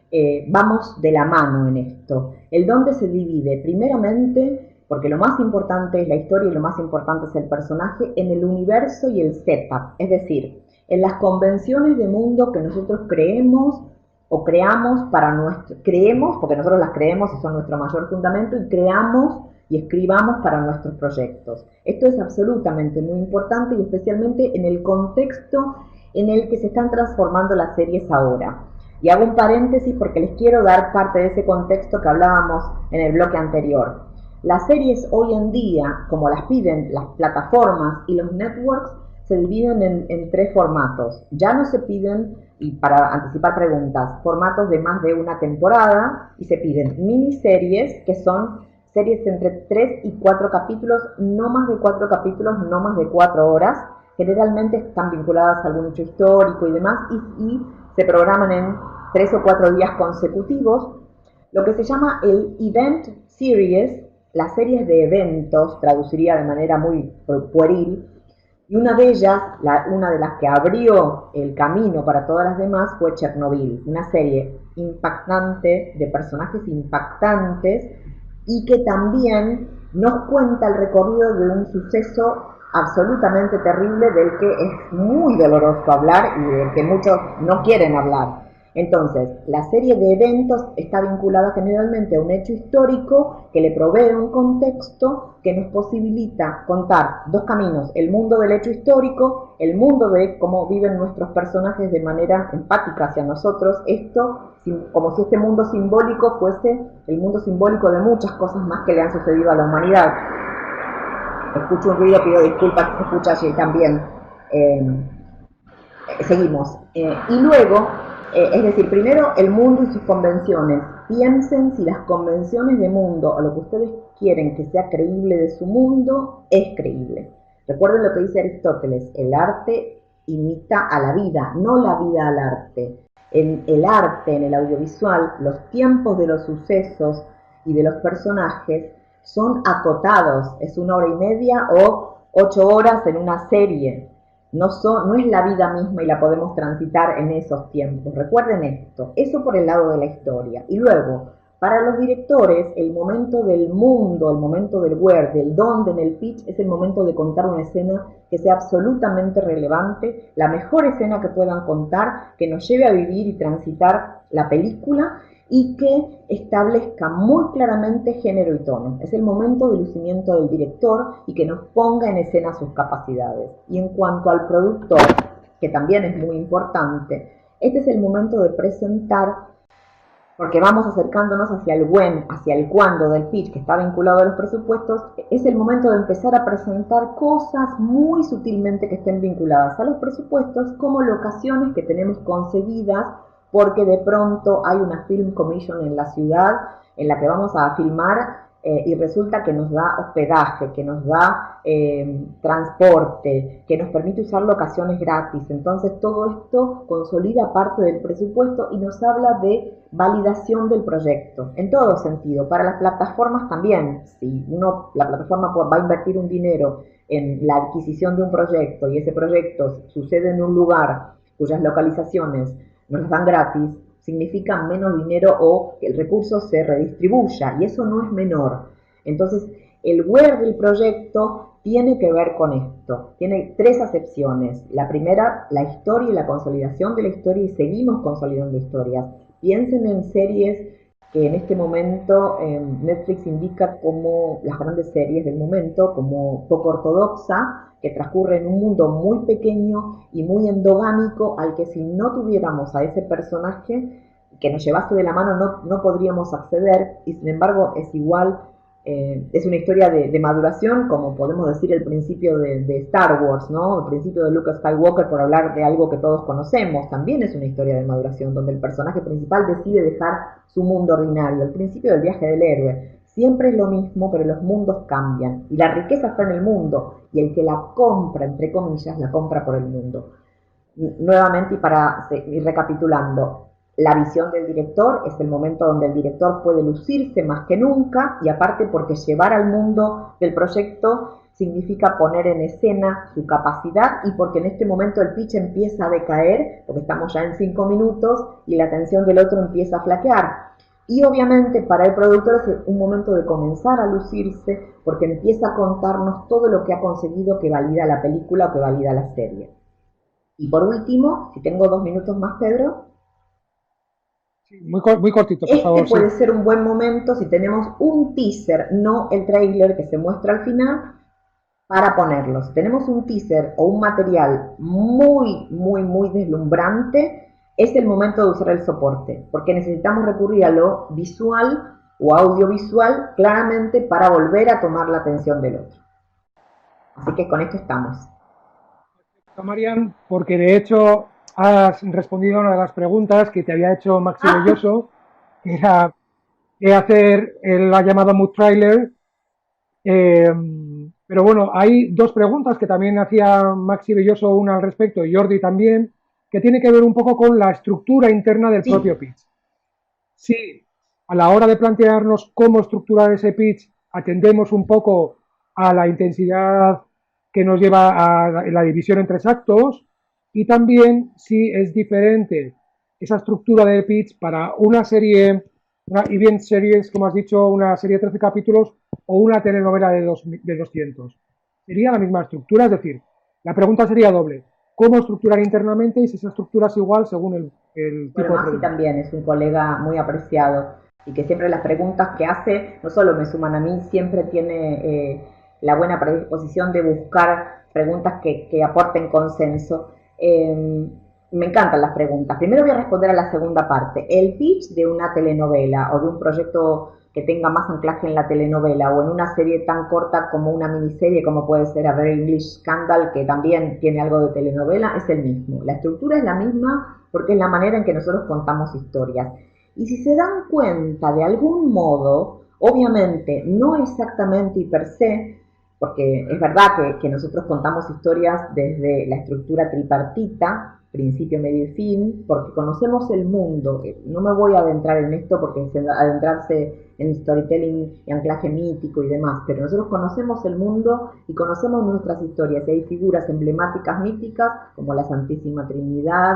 vamos de la mano en esto. El dónde se divide primeramente, porque lo más importante es la historia y lo más importante es el personaje, en el universo y el setup, es decir, en las convenciones de mundo que nosotros creemos o creamos para nuestro, creemos, porque nosotros las creemos y son nuestro mayor fundamento, y creamos y escribamos para nuestros proyectos. Esto es absolutamente muy importante y especialmente en el contexto en el que se están transformando las series ahora. Y hago un paréntesis porque les quiero dar parte de ese contexto que hablábamos en el bloque anterior. Las series hoy en día, como las piden las plataformas y los networks, se dividen en tres formatos. Ya no se piden, y para anticipar preguntas, formatos de más de una temporada, y se piden miniseries, que son series entre 3 y 4 capítulos, no más de 4 capítulos, no más de 4 horas. Generalmente están vinculadas a algún hecho histórico y demás, y se programan en 3 o 4 días consecutivos. Lo que se llama el Event Series, las series de eventos, traduciría de manera muy pueril, y una de ellas, una de las que abrió el camino para todas las demás, fue Chernobyl, una serie impactante, de personajes impactantes, y que también nos cuenta el recorrido de un suceso absolutamente terrible del que es muy doloroso hablar y del que muchos no quieren hablar. Entonces, la serie de eventos está vinculada generalmente a un hecho histórico que le provee un contexto que nos posibilita contar dos caminos: el mundo del hecho histórico, el mundo de cómo viven nuestros personajes de manera empática hacia nosotros, esto como si este mundo simbólico fuese el mundo simbólico de muchas cosas más que le han sucedido a la humanidad. Escucho un ruido, pido disculpas, se escucha allí también. Seguimos. Y luego, es decir, primero el mundo y sus convenciones. Piensen si las convenciones de mundo o lo que ustedes quieren que sea creíble de su mundo es creíble. Recuerden lo que dice Aristóteles: el arte imita a la vida, no la vida al arte. En el arte, en el audiovisual, los tiempos de los sucesos y de los personajes son acotados. Es 1 hora y media o 8 horas en una serie. no es la vida misma y la podemos transitar en esos tiempos. Recuerden esto, eso por el lado de la historia. Y luego, para los directores, el momento del mundo, el momento del where, del dónde en el pitch, es el momento de contar una escena que sea absolutamente relevante, la mejor escena que puedan contar, que nos lleve a vivir y transitar la película y que establezca muy claramente género y tono. Es el momento de lucimiento del director y que nos ponga en escena sus capacidades. Y en cuanto al productor, que también es muy importante, este es el momento de presentar, porque vamos acercándonos hacia el when, hacia el cuándo del pitch que está vinculado a los presupuestos, es el momento de empezar a presentar cosas muy sutilmente que estén vinculadas a los presupuestos, como locaciones que tenemos conseguidas porque de pronto hay una film commission en la ciudad en la que vamos a filmar y resulta que nos da hospedaje, que nos da transporte, que nos permite usar locaciones gratis. Entonces todo esto consolida parte del presupuesto y nos habla de validación del proyecto, en todo sentido. Para las plataformas también, si la plataforma va a invertir un dinero en la adquisición de un proyecto y ese proyecto sucede en un lugar cuyas localizaciones nos las dan gratis, significa menos dinero o que el recurso se redistribuya, y eso no es menor. Entonces, el where del proyecto tiene que ver con esto. Tiene tres acepciones. La primera, la historia y la consolidación de la historia, y seguimos consolidando historias. Piensen en series que en este momento Netflix indica como las grandes series del momento, como poco ortodoxa, que transcurre en un mundo muy pequeño y muy endogámico al que si no tuviéramos a ese personaje que nos llevase de la mano no podríamos acceder, y sin embargo es igual, es una historia de maduración, como podemos decir el principio de Star Wars, ¿no? El principio de Luke Skywalker, por hablar de algo que todos conocemos, también es una historia de maduración, donde el personaje principal decide dejar su mundo ordinario, el principio del viaje del héroe. Siempre es lo mismo, pero los mundos cambian, y la riqueza está en el mundo, y el que la compra, entre comillas, la compra por el mundo. Nuevamente, y para ir recapitulando, la visión del director es el momento donde el director puede lucirse más que nunca, y aparte porque llevar al mundo del proyecto significa poner en escena su capacidad, y porque en este momento el pitch empieza a decaer, porque estamos ya en 5 minutos y la atención del otro empieza a flaquear. Y obviamente para el productor es un momento de comenzar a lucirse, porque empieza a contarnos todo lo que ha conseguido que valida la película o que valida la serie. Y por último, si tengo 2 minutos más, Pedro, Sí, muy cortito, por este favor, puede sí. ser un buen momento si tenemos un teaser, no el trailer que se muestra al final, para ponerlo. Si tenemos un teaser o un material muy, muy, muy deslumbrante, es el momento de usar el soporte, porque necesitamos recurrir a lo visual o audiovisual claramente para volver a tomar la atención del otro. Así que con esto estamos. Marian, porque de hecho has respondido a una de las preguntas que te había hecho Maxi Ah, Belloso, que era qué hacer en la llamada Mood Trailer. Eh, pero bueno, hay dos preguntas que también hacía Maxi Belloso, una al respecto y Jordi también, que tiene que ver un poco con la estructura interna del propio sí, pitch. Si a la hora de plantearnos cómo estructurar ese pitch atendemos un poco a la intensidad que nos lleva a la división en tres actos, y también si es diferente esa estructura de pitch para una serie, una event series, como has dicho, una serie de 13 capítulos o una telenovela de 200. Sería la misma estructura, es decir, la pregunta sería doble. ¿Cómo estructurar internamente y si esa estructura es igual según el bueno, tipo de Maxi producto? también es un colega muy apreciado y que siempre las preguntas que hace no solo me suman a mí, siempre tiene la buena predisposición de buscar preguntas que aporten consenso. Me encantan las preguntas. Primero voy a responder a la segunda parte. El pitch de una telenovela o de un proyecto que tenga más anclaje en la telenovela o en una serie tan corta como una miniserie como puede ser A Very English Scandal, que también tiene algo de telenovela, es el mismo. La estructura es la misma porque es la manera en que nosotros contamos historias. Y si se dan cuenta de algún modo, obviamente no exactamente y per se, porque es verdad que nosotros contamos historias desde la estructura tripartita, principio, medio y fin, porque conocemos el mundo. No me voy a adentrar en esto porque es adentrarse en storytelling y anclaje mítico y demás, pero nosotros conocemos el mundo y conocemos nuestras historias. Y hay figuras emblemáticas míticas como la Santísima Trinidad.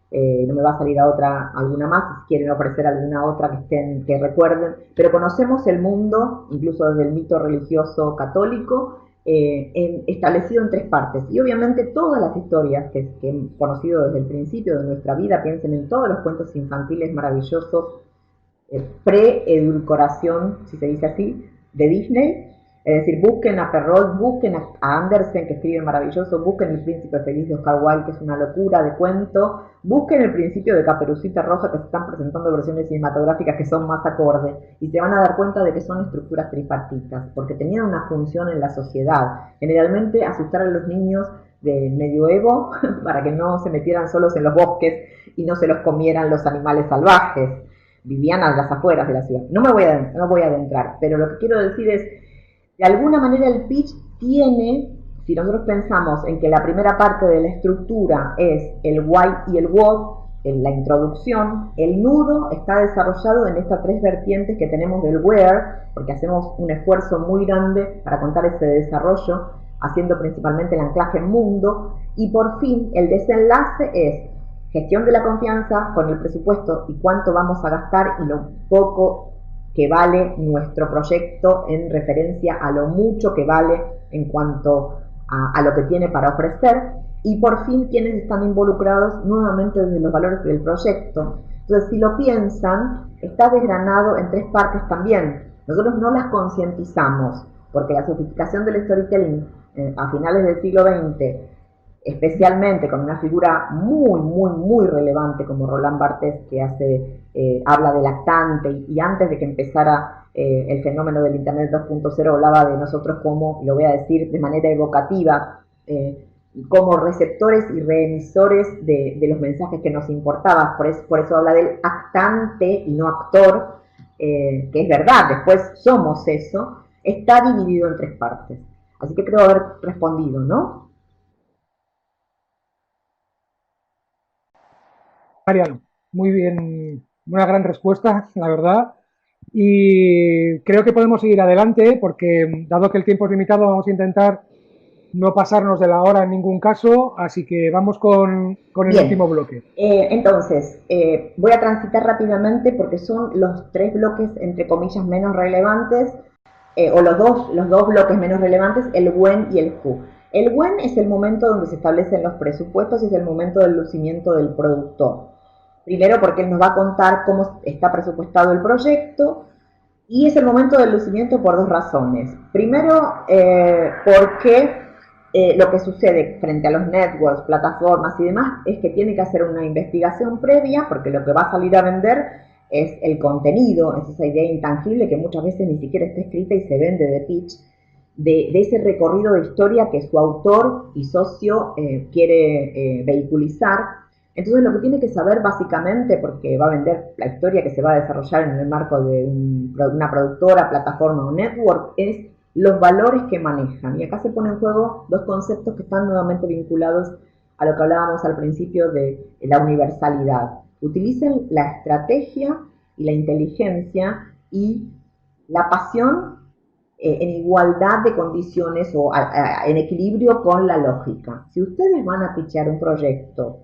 No me va a salir alguna más, si quieren ofrecer alguna otra que recuerden, pero conocemos el mundo, incluso desde el mito religioso católico, establecido en tres partes. Y obviamente todas las historias que hemos conocido desde el principio de nuestra vida, piensen en todos los cuentos infantiles maravillosos, pre-edulcoración, si se dice así, de Disney. Es decir, busquen a Perrault, busquen a Andersen, que escribe maravilloso, busquen El Príncipe Feliz de Oscar Wilde, que es una locura de cuento, busquen El Principio de Caperucita Roja, que se están presentando versiones cinematográficas que son más acordes, y se van a dar cuenta de que son estructuras tripartitas, porque tenían una función en la sociedad, generalmente asustar a los niños del medioevo para que no se metieran solos en los bosques y no se los comieran los animales salvajes, vivían a las afueras de la ciudad. No voy a adentrar, pero lo que quiero decir es, de alguna manera el pitch tiene, si nosotros pensamos en que la primera parte de la estructura es el why y el what, en la introducción, el nudo está desarrollado en estas tres vertientes que tenemos del where, porque hacemos un esfuerzo muy grande para contar ese desarrollo, haciendo principalmente el anclaje en mundo, y por fin el desenlace es gestión de la confianza con el presupuesto y cuánto vamos a gastar y lo poco que vale nuestro proyecto en referencia a lo mucho que vale en cuanto a lo que tiene para ofrecer, y por fin quienes están involucrados nuevamente desde los valores del proyecto. Entonces, si lo piensan, está desgranado en tres partes también. Nosotros no las concientizamos, porque la sofisticación del storytelling a finales del siglo XX, especialmente con una figura muy relevante como Roland Barthes, que habla de lactante, y antes de que empezara el fenómeno del Internet 2.0 hablaba de nosotros como, lo voy a decir de manera evocativa, como receptores y reemisores de los mensajes que nos importaban. Por eso habla del actante y no actor, que es verdad, después somos eso. Está dividido en tres partes. Así que creo haber respondido, ¿no? Mariano, muy bien, una gran respuesta, la verdad. Y creo que podemos seguir adelante porque, dado que el tiempo es limitado, vamos a intentar no pasarnos de la hora en ningún caso, así que vamos con el Bien. último bloque. Entonces, voy a transitar rápidamente porque son los tres bloques, entre comillas, menos relevantes, o los dos bloques menos relevantes, el when y el who. El when es el momento donde se establecen los presupuestos y es el momento del lucimiento del productor. Primero porque él nos va a contar cómo está presupuestado el proyecto, y es el momento del lucimiento por dos razones. Primero, porque lo que sucede frente a los networks, plataformas y demás es que tiene que hacer una investigación previa, porque lo que va a salir a vender es el contenido, es esa idea intangible que muchas veces ni siquiera está escrita y se vende de pitch, de ese recorrido de historia que su autor y socio quiere vehiculizar. Entonces lo que tiene que saber básicamente, porque va a vender la historia que se va a desarrollar en el marco de una productora, plataforma o network, es los valores que manejan. Y acá se ponen en juego dos conceptos que están nuevamente vinculados a lo que hablábamos al principio de la universalidad. Utilicen la estrategia y la inteligencia y la pasión en igualdad de condiciones o en equilibrio con la lógica. Si ustedes van a pitchar un proyecto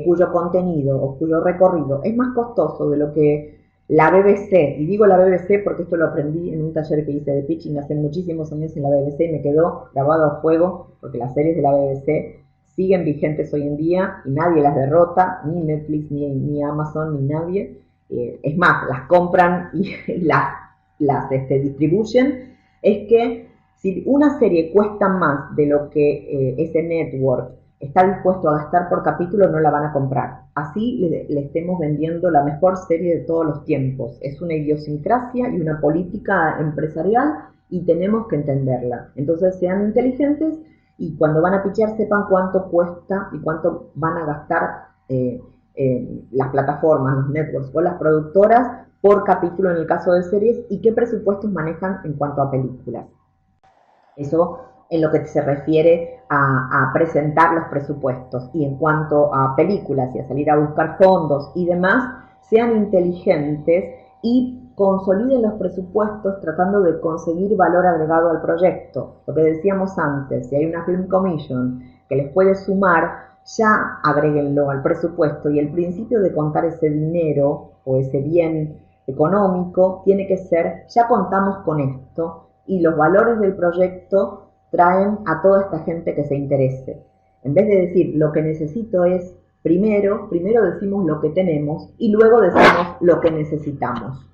cuyo contenido o cuyo recorrido es más costoso de lo que la BBC, y digo la BBC porque esto lo aprendí en un taller que hice de pitching hace muchísimos años en la BBC y me quedó grabado a fuego, porque las series de la BBC siguen vigentes hoy en día y nadie las derrota, ni Netflix, ni Amazon, ni nadie. Es más, las compran y las distribuyen. Es que si una serie cuesta más de lo que ese network está dispuesto a gastar por capítulo, no la van a comprar. Así le estemos vendiendo la mejor serie de todos los tiempos. Es una idiosincrasia y una política empresarial y tenemos que entenderla. Entonces sean inteligentes y cuando van a pitchar sepan cuánto cuesta y cuánto van a gastar las plataformas, los networks o las productoras por capítulo en el caso de series y qué presupuestos manejan en cuanto a películas. Eso en lo que se refiere a presentar los presupuestos y en cuanto a películas y a salir a buscar fondos y demás, sean inteligentes y consoliden los presupuestos tratando de conseguir valor agregado al proyecto. Lo que decíamos antes, si hay una Film Commission que les puede sumar, ya agréguenlo al presupuesto y el principio de contar ese dinero o ese bien económico tiene que ser, ya contamos con esto y los valores del proyecto traen a toda esta gente que se interese. En vez de decir lo que necesito es primero decimos lo que tenemos y luego decimos lo que necesitamos.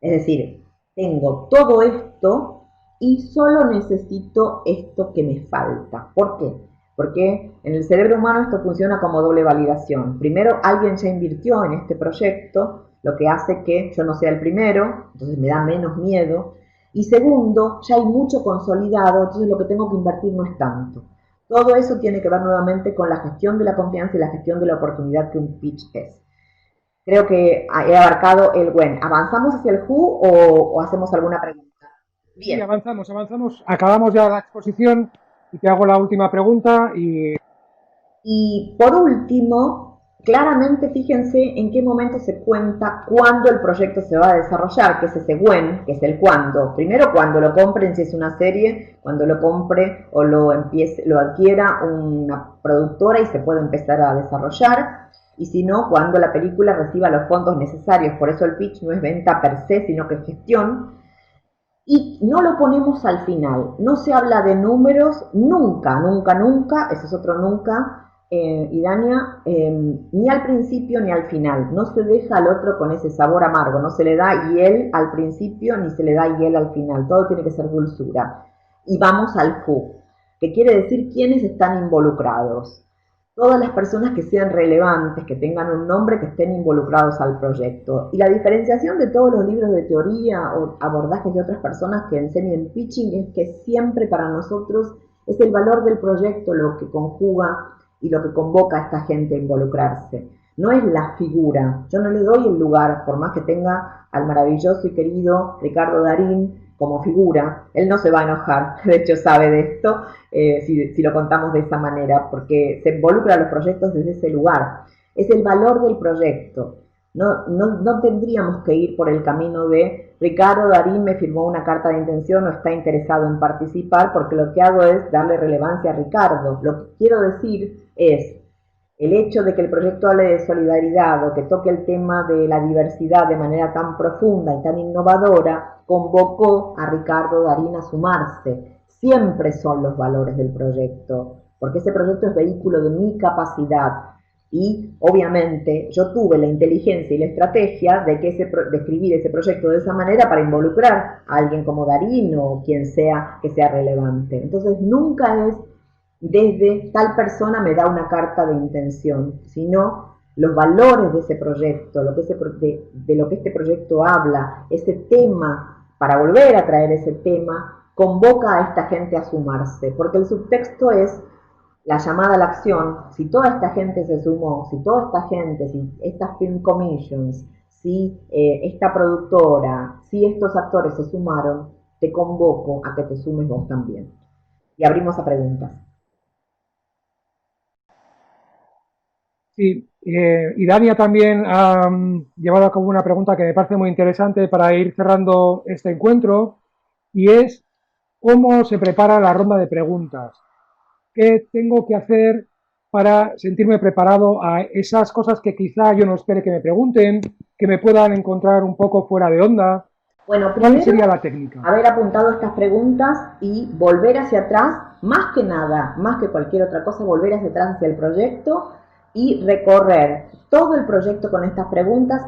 Es decir, tengo todo esto y solo necesito esto que me falta. ¿Por qué? Porque en el cerebro humano esto funciona como doble validación. Primero, alguien ya invirtió en este proyecto, lo que hace que yo no sea el primero, entonces me da menos miedo. Y segundo, ya hay mucho consolidado, entonces lo que tengo que invertir no es tanto. Todo eso tiene que ver nuevamente con la gestión de la confianza y la gestión de la oportunidad que un pitch es. Creo que he abarcado el when. ¿Avanzamos hacia el who o hacemos alguna pregunta? Bien. Sí, avanzamos. Acabamos ya la exposición y te hago la última pregunta. Y por último, claramente fíjense en qué momento se cuenta cuándo el proyecto se va a desarrollar, que es ese when, que es el cuándo. Primero, cuando lo compren, si es una serie, cuando lo compre o lo adquiera una productora y se puede empezar a desarrollar. Y si no, cuando la película reciba los fondos necesarios. Por eso el pitch no es venta per se, sino que es gestión. Y no lo ponemos al final. No se habla de números nunca, eso es otro nunca, Idania, ni al principio ni al final. No se deja al otro con ese sabor amargo. No se le da hiel al principio ni se le da hiel al final. Todo tiene que ser dulzura. Y vamos al who, que quiere decir quiénes están involucrados. Todas las personas que sean relevantes, que tengan un nombre, que estén involucrados al proyecto. Y la diferenciación de todos los libros de teoría o abordajes de otras personas que enseñen pitching es que siempre para nosotros es el valor del proyecto lo que conjuga y lo que convoca a esta gente a involucrarse. No es la figura. Yo no le doy el lugar, por más que tenga al maravilloso y querido Ricardo Darín como figura. Él no se va a enojar, de hecho sabe de esto, si lo contamos de esa manera, porque se involucra a los proyectos desde ese lugar. Es el valor del proyecto. No tendríamos que ir por el camino de Ricardo Darín me firmó una carta de intención o está interesado en participar, porque lo que hago es darle relevancia a Ricardo. Lo que quiero decir es el hecho de que el proyecto hable de solidaridad o que toque el tema de la diversidad de manera tan profunda y tan innovadora, convocó a Ricardo Darín a sumarse. Siempre son los valores del proyecto, porque ese proyecto es vehículo de mi capacidad. Y obviamente yo tuve la inteligencia y la estrategia de escribir ese proyecto de esa manera para involucrar a alguien como Darín o quien sea que sea relevante. Entonces nunca es desde tal persona me da una carta de intención, sino los valores de ese proyecto, de lo que este proyecto habla, ese tema, para volver a traer ese tema, convoca a esta gente a sumarse, porque el subtexto es la llamada a la acción. Si toda esta gente se sumó, si toda esta gente, si estas film commissions, si esta productora, si estos actores se sumaron, te convoco a que te sumes vos también. Y abrimos a preguntas. Sí, y Dania también ha llevado a cabo una pregunta que me parece muy interesante para ir cerrando este encuentro, y es ¿cómo se prepara la ronda de preguntas? ¿Qué tengo que hacer para sentirme preparado a esas cosas que quizá yo no espere que me pregunten, que me puedan encontrar un poco fuera de onda? Bueno, ¿cuál sería la técnica? Haber apuntado estas preguntas y volver hacia atrás, más que nada, más que cualquier otra cosa, volver hacia atrás hacia el proyecto y recorrer todo el proyecto con estas preguntas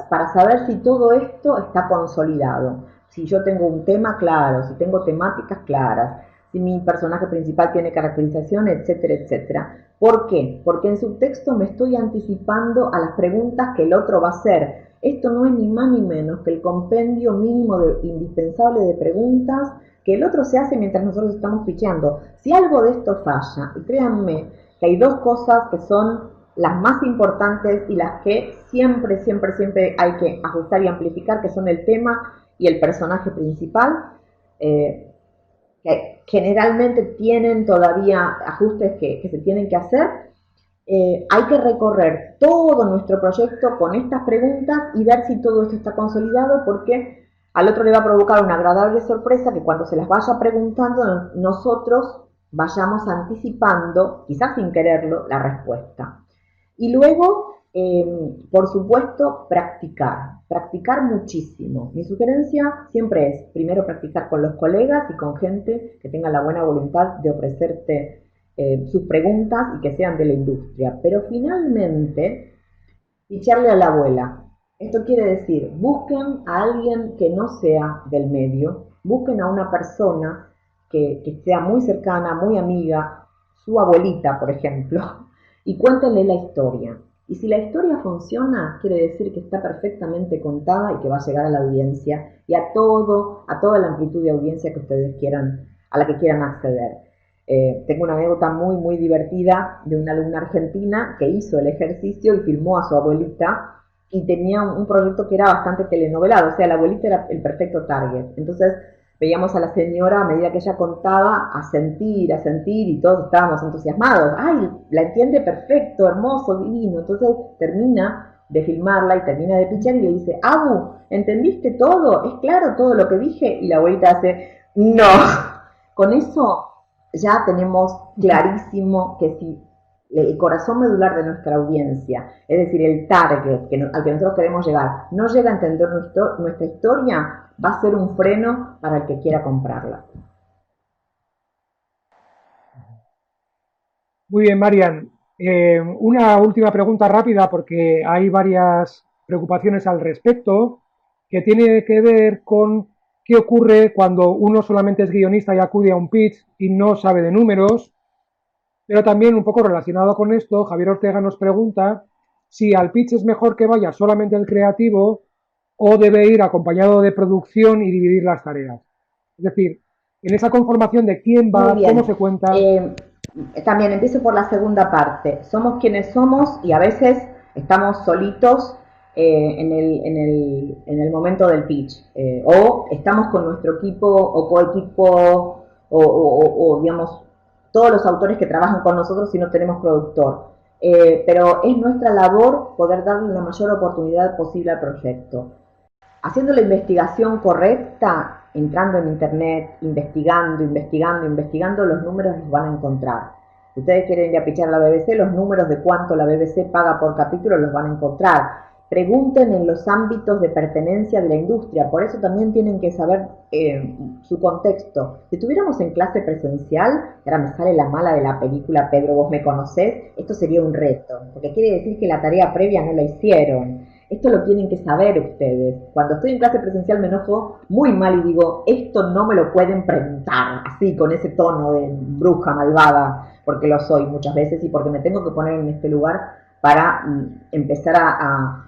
para saber si todo esto está consolidado. Si yo tengo un tema claro, si tengo temáticas claras, si mi personaje principal tiene caracterización, etcétera, etcétera. ¿Por qué? Porque en subtexto me estoy anticipando a las preguntas que el otro va a hacer. Esto no es ni más ni menos que el compendio mínimo indispensable de preguntas que el otro se hace mientras nosotros estamos pitcheando. Si algo de esto falla, y créanme que hay dos cosas que son las más importantes y las que siempre hay que ajustar y amplificar, que son el tema y el personaje principal, que que generalmente tienen todavía ajustes que se tienen que hacer, hay que recorrer todo nuestro proyecto con estas preguntas y ver si todo esto está consolidado, porque al otro le va a provocar una agradable sorpresa que cuando se las vaya preguntando nosotros vayamos anticipando, quizás sin quererlo, la respuesta. Y luego, por supuesto, practicar muchísimo. Mi sugerencia siempre es, primero, practicar con los colegas y con gente que tenga la buena voluntad de ofrecerte sus preguntas y que sean de la industria. Pero finalmente, ficharle a la abuela. Esto quiere decir, busquen a alguien que no sea del medio, busquen a una persona que sea muy cercana, muy amiga, su abuelita, por ejemplo, y cuéntenle la historia. Y si la historia funciona, quiere decir que está perfectamente contada y que va a llegar a la audiencia y a toda la amplitud de audiencia que ustedes quieran, a la que quieran acceder. Tengo una anécdota muy, muy divertida de una alumna argentina que hizo el ejercicio y filmó a su abuelita y tenía un proyecto que era bastante telenovelado, o sea, la abuelita era el perfecto target. Entonces veíamos a la señora, a medida que ella contaba, a sentir, y todos estábamos entusiasmados. ¡Ay, la entiende perfecto, hermoso, divino! Entonces termina de filmarla y termina de pichar y le dice, Abu, ¿entendiste todo? ¿Es claro todo lo que dije? Y la abuelita hace, no. Con eso ya tenemos clarísimo que si el corazón medular de nuestra audiencia, es decir, el target al que nosotros queremos llegar, no llega a entender nuestra historia, va a ser un freno para el que quiera comprarla. Muy bien, Marian. Una última pregunta rápida porque hay varias preocupaciones al respecto que tiene que ver con qué ocurre cuando uno solamente es guionista y acude a un pitch y no sabe de números. Pero también un poco relacionado con esto, Javier Ortega nos pregunta si al pitch es mejor que vaya solamente el creativo o debe ir acompañado de producción y dividir las tareas. Es decir, en esa conformación de quién va, cómo se cuenta. También empiezo por la segunda parte. Somos quienes somos y a veces estamos solitos en el momento del pitch. O estamos con nuestro equipo o coequipo o digamos, todos los autores que trabajan con nosotros si no tenemos productor. Pero es nuestra labor poder darle la mayor oportunidad posible al proyecto. Haciendo la investigación correcta, entrando en internet, investigando, los números los van a encontrar. Si ustedes quieren ir a pichar a la BBC, los números de cuánto la BBC paga por capítulo los van a encontrar. Pregunten en los ámbitos de pertenencia de la industria, por eso también tienen que saber su contexto. Si estuviéramos en clase presencial, ahora me sale la mala de la película Pedro, vos me conocés, esto sería un reto, porque quiere decir que la tarea previa no la hicieron. Esto lo tienen que saber ustedes. Cuando estoy en clase presencial me enojo muy mal y digo, esto no me lo pueden preguntar, así, con ese tono de bruja malvada, porque lo soy muchas veces y porque me tengo que poner en este lugar para empezar a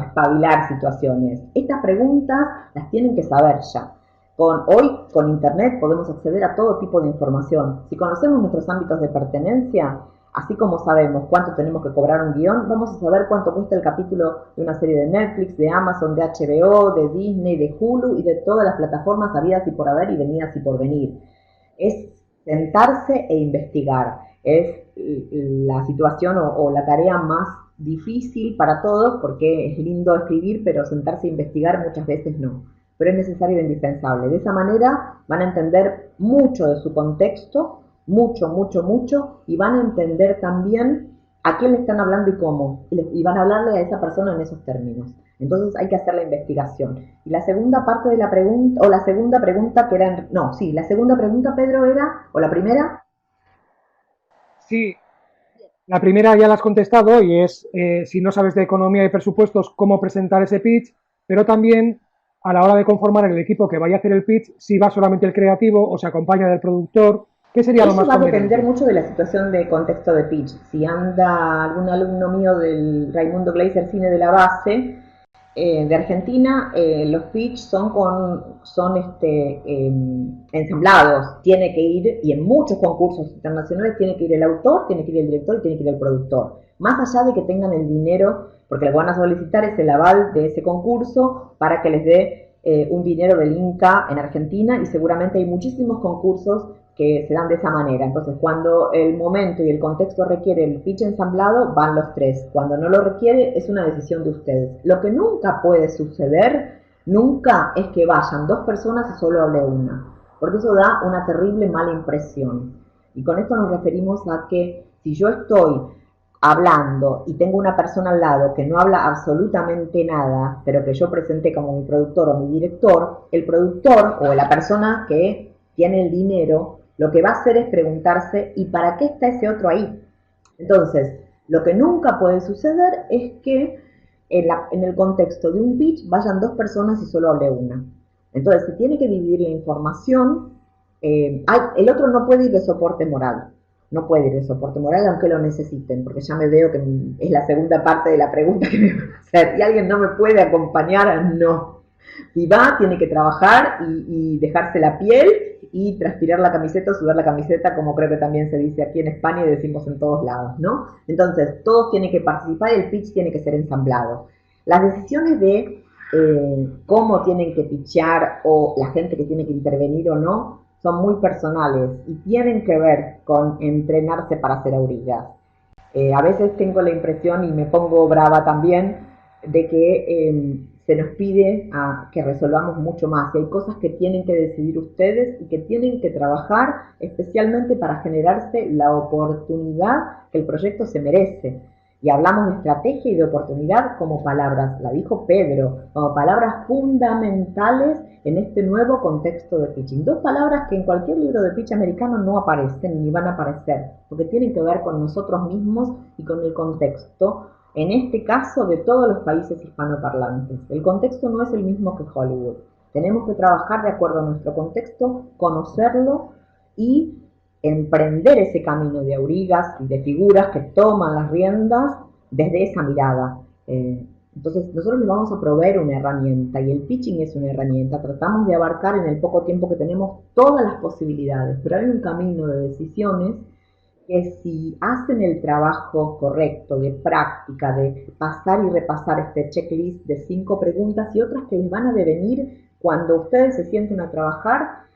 espabilar situaciones. Estas preguntas las tienen que saber ya. Hoy, con internet, podemos acceder a todo tipo de información. Si conocemos nuestros ámbitos de pertenencia, así como sabemos cuánto tenemos que cobrar un guión, vamos a saber cuánto cuesta el capítulo de una serie de Netflix, de Amazon, de HBO, de Disney, de Hulu y de todas las plataformas habidas y por haber y venidas y por venir. Es sentarse e investigar. Es la situación o la tarea más difícil para todos porque es lindo escribir, pero sentarse e investigar muchas veces no. Pero es necesario e indispensable. De esa manera van a entender mucho de su contexto, mucho, y van a entender también a quién le están hablando y cómo, y van a hablarle a esa persona en esos términos. Entonces hay que hacer la investigación. Y la segunda parte de la pregunta, o la segunda pregunta que era, no, sí, la segunda pregunta, Pedro, era, o la primera. Sí, la primera ya la has contestado y es, si no sabes de economía y presupuestos, cómo presentar ese pitch, pero también a la hora de conformar el equipo que vaya a hacer el pitch, si va solamente el creativo o se acompaña del productor. ¿Qué sería lo más Eso va a depender mucho de la situación de contexto de pitch. Si anda algún alumno mío del Raimundo Gleiser Cine de la Base, de Argentina, los pitch son ensamblados. Tiene que ir, y en muchos concursos internacionales, tiene que ir el autor, tiene que ir el director y tiene que ir el productor. Más allá de que tengan el dinero, porque lo que van a solicitar es el aval de ese concurso para que les dé un dinero del Inca en Argentina y seguramente hay muchísimos concursos que se dan de esa manera. Entonces, cuando el momento y el contexto requiere el pitch ensamblado, van los tres. Cuando no lo requiere, es una decisión de ustedes. Lo que nunca puede suceder, nunca, es que vayan dos personas y solo hable una, porque eso da una terrible mala impresión. Y con esto nos referimos a que si yo estoy hablando y tengo una persona al lado que no habla absolutamente nada, pero que yo presenté como mi productor o mi director, el productor o la persona que tiene el dinero, lo que va a hacer es preguntarse, ¿y para qué está ese otro ahí? Entonces, lo que nunca puede suceder es que en el contexto de un pitch vayan dos personas y solo hable una. Entonces, se tiene que dividir la información. El otro no puede ir de soporte moral. No puede ir de soporte moral aunque lo necesiten, porque ya me veo que es la segunda parte de la pregunta que me van a hacer. ¿Y alguien no me puede acompañar? No. Si va, tiene que trabajar y dejarse la piel y transpirar la camiseta o sudar la camiseta, como creo que también se dice aquí en España y decimos en todos lados, ¿no? Entonces, todos tienen que participar y el pitch tiene que ser ensamblado. Las decisiones de cómo tienen que pitchar o la gente que tiene que intervenir o no son muy personales y tienen que ver con entrenarse para hacer aurillas. A veces tengo la impresión, y me pongo brava también, de que se nos pide que resolvamos mucho más. Y hay cosas que tienen que decidir ustedes y que tienen que trabajar especialmente para generarse la oportunidad que el proyecto se merece. Y hablamos de estrategia y de oportunidad como palabras, la dijo Pedro, como palabras fundamentales en este nuevo contexto de pitching. Dos palabras que en cualquier libro de pitch americano no aparecen ni van a aparecer, porque tienen que ver con nosotros mismos y con el contexto, en este caso de todos los países hispanoparlantes. El contexto no es el mismo que Hollywood. Tenemos que trabajar de acuerdo a nuestro contexto, conocerlo y emprender ese camino de aurigas y de figuras que toman las riendas desde esa mirada. Entonces nosotros les vamos a proveer una herramienta y el pitching es una herramienta. Tratamos de abarcar en el poco tiempo que tenemos todas las posibilidades, pero hay un camino de decisiones que si hacen el trabajo correcto de práctica, de pasar y repasar este checklist de 5 preguntas y otras que les van a devenir cuando ustedes se sienten a trabajar,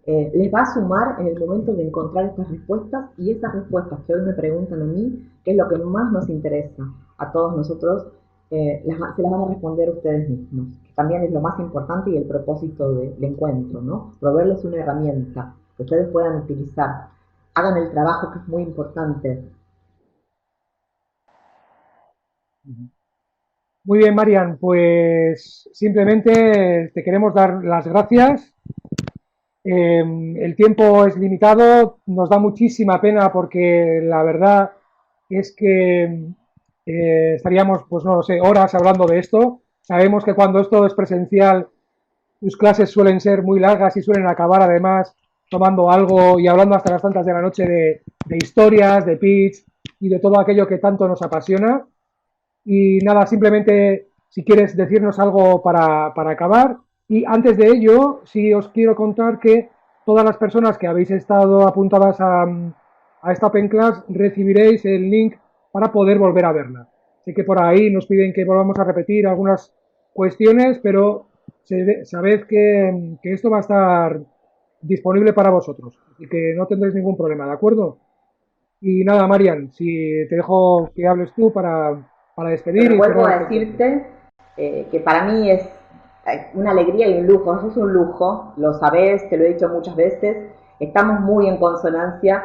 les va a sumar en el momento de encontrar estas respuestas, y esas respuestas que hoy me preguntan a mí, que es lo que más nos interesa a todos nosotros, se las van a responder ustedes mismos, que también es lo más importante y el propósito del encuentro, ¿no? Proveerles una herramienta que ustedes puedan utilizar. Hagan el trabajo, que es muy importante. Muy bien, Marian, pues simplemente te queremos dar las gracias. El tiempo es limitado, nos da muchísima pena porque la verdad es que estaríamos, pues no lo sé, horas hablando de esto. Sabemos que cuando esto es presencial, tus clases suelen ser muy largas y suelen acabar además tomando algo y hablando hasta las tantas de la noche de historias, de pitch y de todo aquello que tanto nos apasiona. Y nada, simplemente si quieres decirnos algo para acabar. Y antes de ello, sí os quiero contar que todas las personas que habéis estado apuntadas a esta Open Class recibiréis el link para poder volver a verla. Así que por ahí nos piden que volvamos a repetir algunas cuestiones, pero sabed que esto va a estar disponible para vosotros. Así que no tendréis ningún problema, ¿de acuerdo? Y nada, Marian, si te dejo que hables tú para despedir. Pero vuelvo a decirte que para mí es una alegría y un lujo. Eso es un lujo, lo sabés, te lo he dicho muchas veces. Estamos muy en consonancia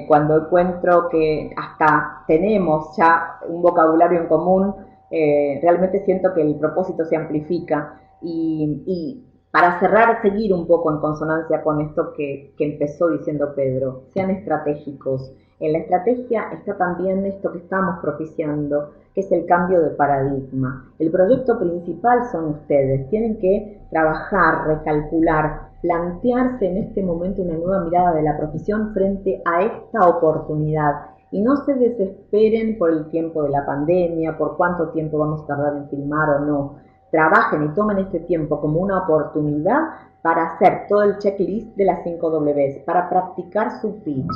cuando encuentro que hasta tenemos ya un vocabulario en común. Realmente siento que el propósito se amplifica y para cerrar, seguir un poco en consonancia con esto que empezó diciendo Pedro, sean estratégicos. En la estrategia está también esto que estamos propiciando, que es el cambio de paradigma. El proyecto principal son ustedes, tienen que trabajar, recalcular, plantearse en este momento una nueva mirada de la profesión frente a esta oportunidad. Y no se desesperen por el tiempo de la pandemia, por cuánto tiempo vamos a tardar en filmar o no. Trabajen y tomen este tiempo como una oportunidad para hacer todo el checklist de las 5 Ws, para practicar su pitch.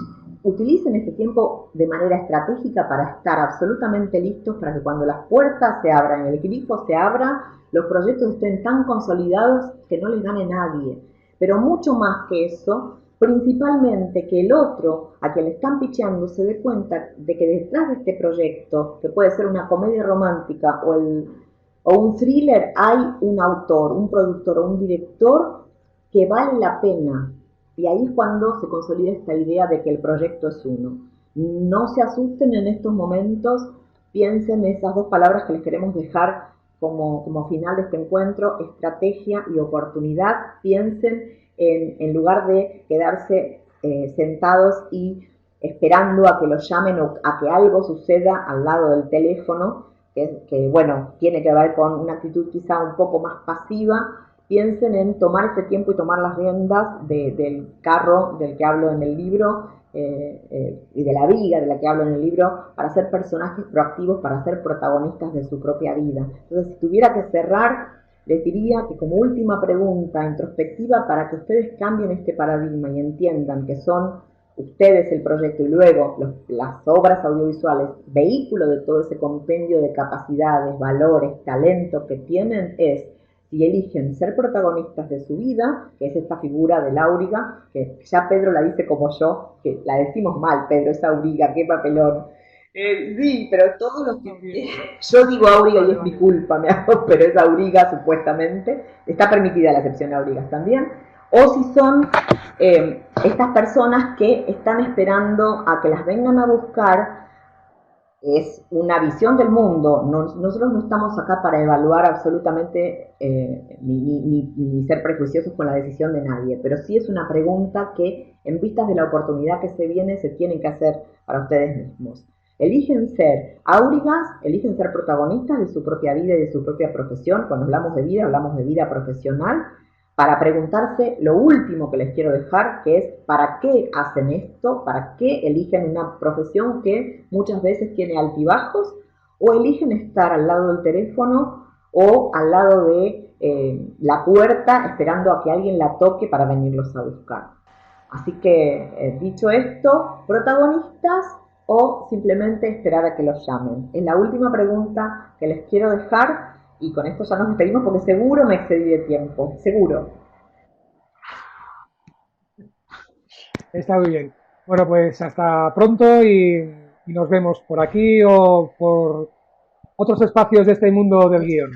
utilicen este tiempo de manera estratégica para estar absolutamente listos para que cuando las puertas se abran, el grifo se abra, los proyectos estén tan consolidados que no les gane nadie. Pero mucho más que eso, principalmente que el otro a quien le están picheando se dé cuenta de que detrás de este proyecto, que puede ser una comedia romántica o un thriller, hay un autor, un productor o un director que vale la pena. Y ahí es cuando se consolida esta idea de que el proyecto es uno. No se asusten en estos momentos, piensen en esas dos palabras que les queremos dejar como final de este encuentro, estrategia y oportunidad. Piensen en lugar de quedarse sentados y esperando a que los llamen o a que algo suceda al lado del teléfono, que bueno, tiene que ver con una actitud quizá un poco más pasiva. Piensen en tomar este tiempo y tomar las riendas del carro del que hablo en el libro y de la vida de la que hablo en el libro para ser personajes proactivos, para ser protagonistas de su propia vida. Entonces, si tuviera que cerrar, les diría que como última pregunta introspectiva para que ustedes cambien este paradigma y entiendan que son ustedes el proyecto y luego las obras audiovisuales, vehículo de todo ese compendio de capacidades, valores, talentos que tienen, es si eligen ser protagonistas de su vida, que es esta figura del auriga, que ya Pedro la dice como yo, que la decimos mal, Pedro, es auriga, qué papelón. Sí, pero todos los que... Yo digo auriga y es mi culpa, pero es auriga supuestamente. Está permitida la excepción aurigas también. O si son estas personas que están esperando a que las vengan a buscar. Es una visión del mundo. Nosotros no estamos acá para evaluar absolutamente ni ser prejuiciosos con la decisión de nadie, pero sí es una pregunta que en vistas de la oportunidad que se viene se tienen que hacer para ustedes mismos. Eligen ser áurigas, eligen ser protagonistas de su propia vida y de su propia profesión. Cuando hablamos de vida profesional, para preguntarse lo último que les quiero dejar, que es ¿para qué hacen esto? ¿Para qué eligen una profesión que muchas veces tiene altibajos? ¿O eligen estar al lado del teléfono o al lado de la puerta esperando a que alguien la toque para venirlos a buscar? Así que, dicho esto, protagonistas o simplemente esperar a que los llamen. Es la última pregunta que les quiero dejar. Y con esto ya nos despedimos porque seguro me excedí de tiempo, seguro. Está muy bien. Bueno, pues hasta pronto y nos vemos por aquí o por otros espacios de este mundo del guión.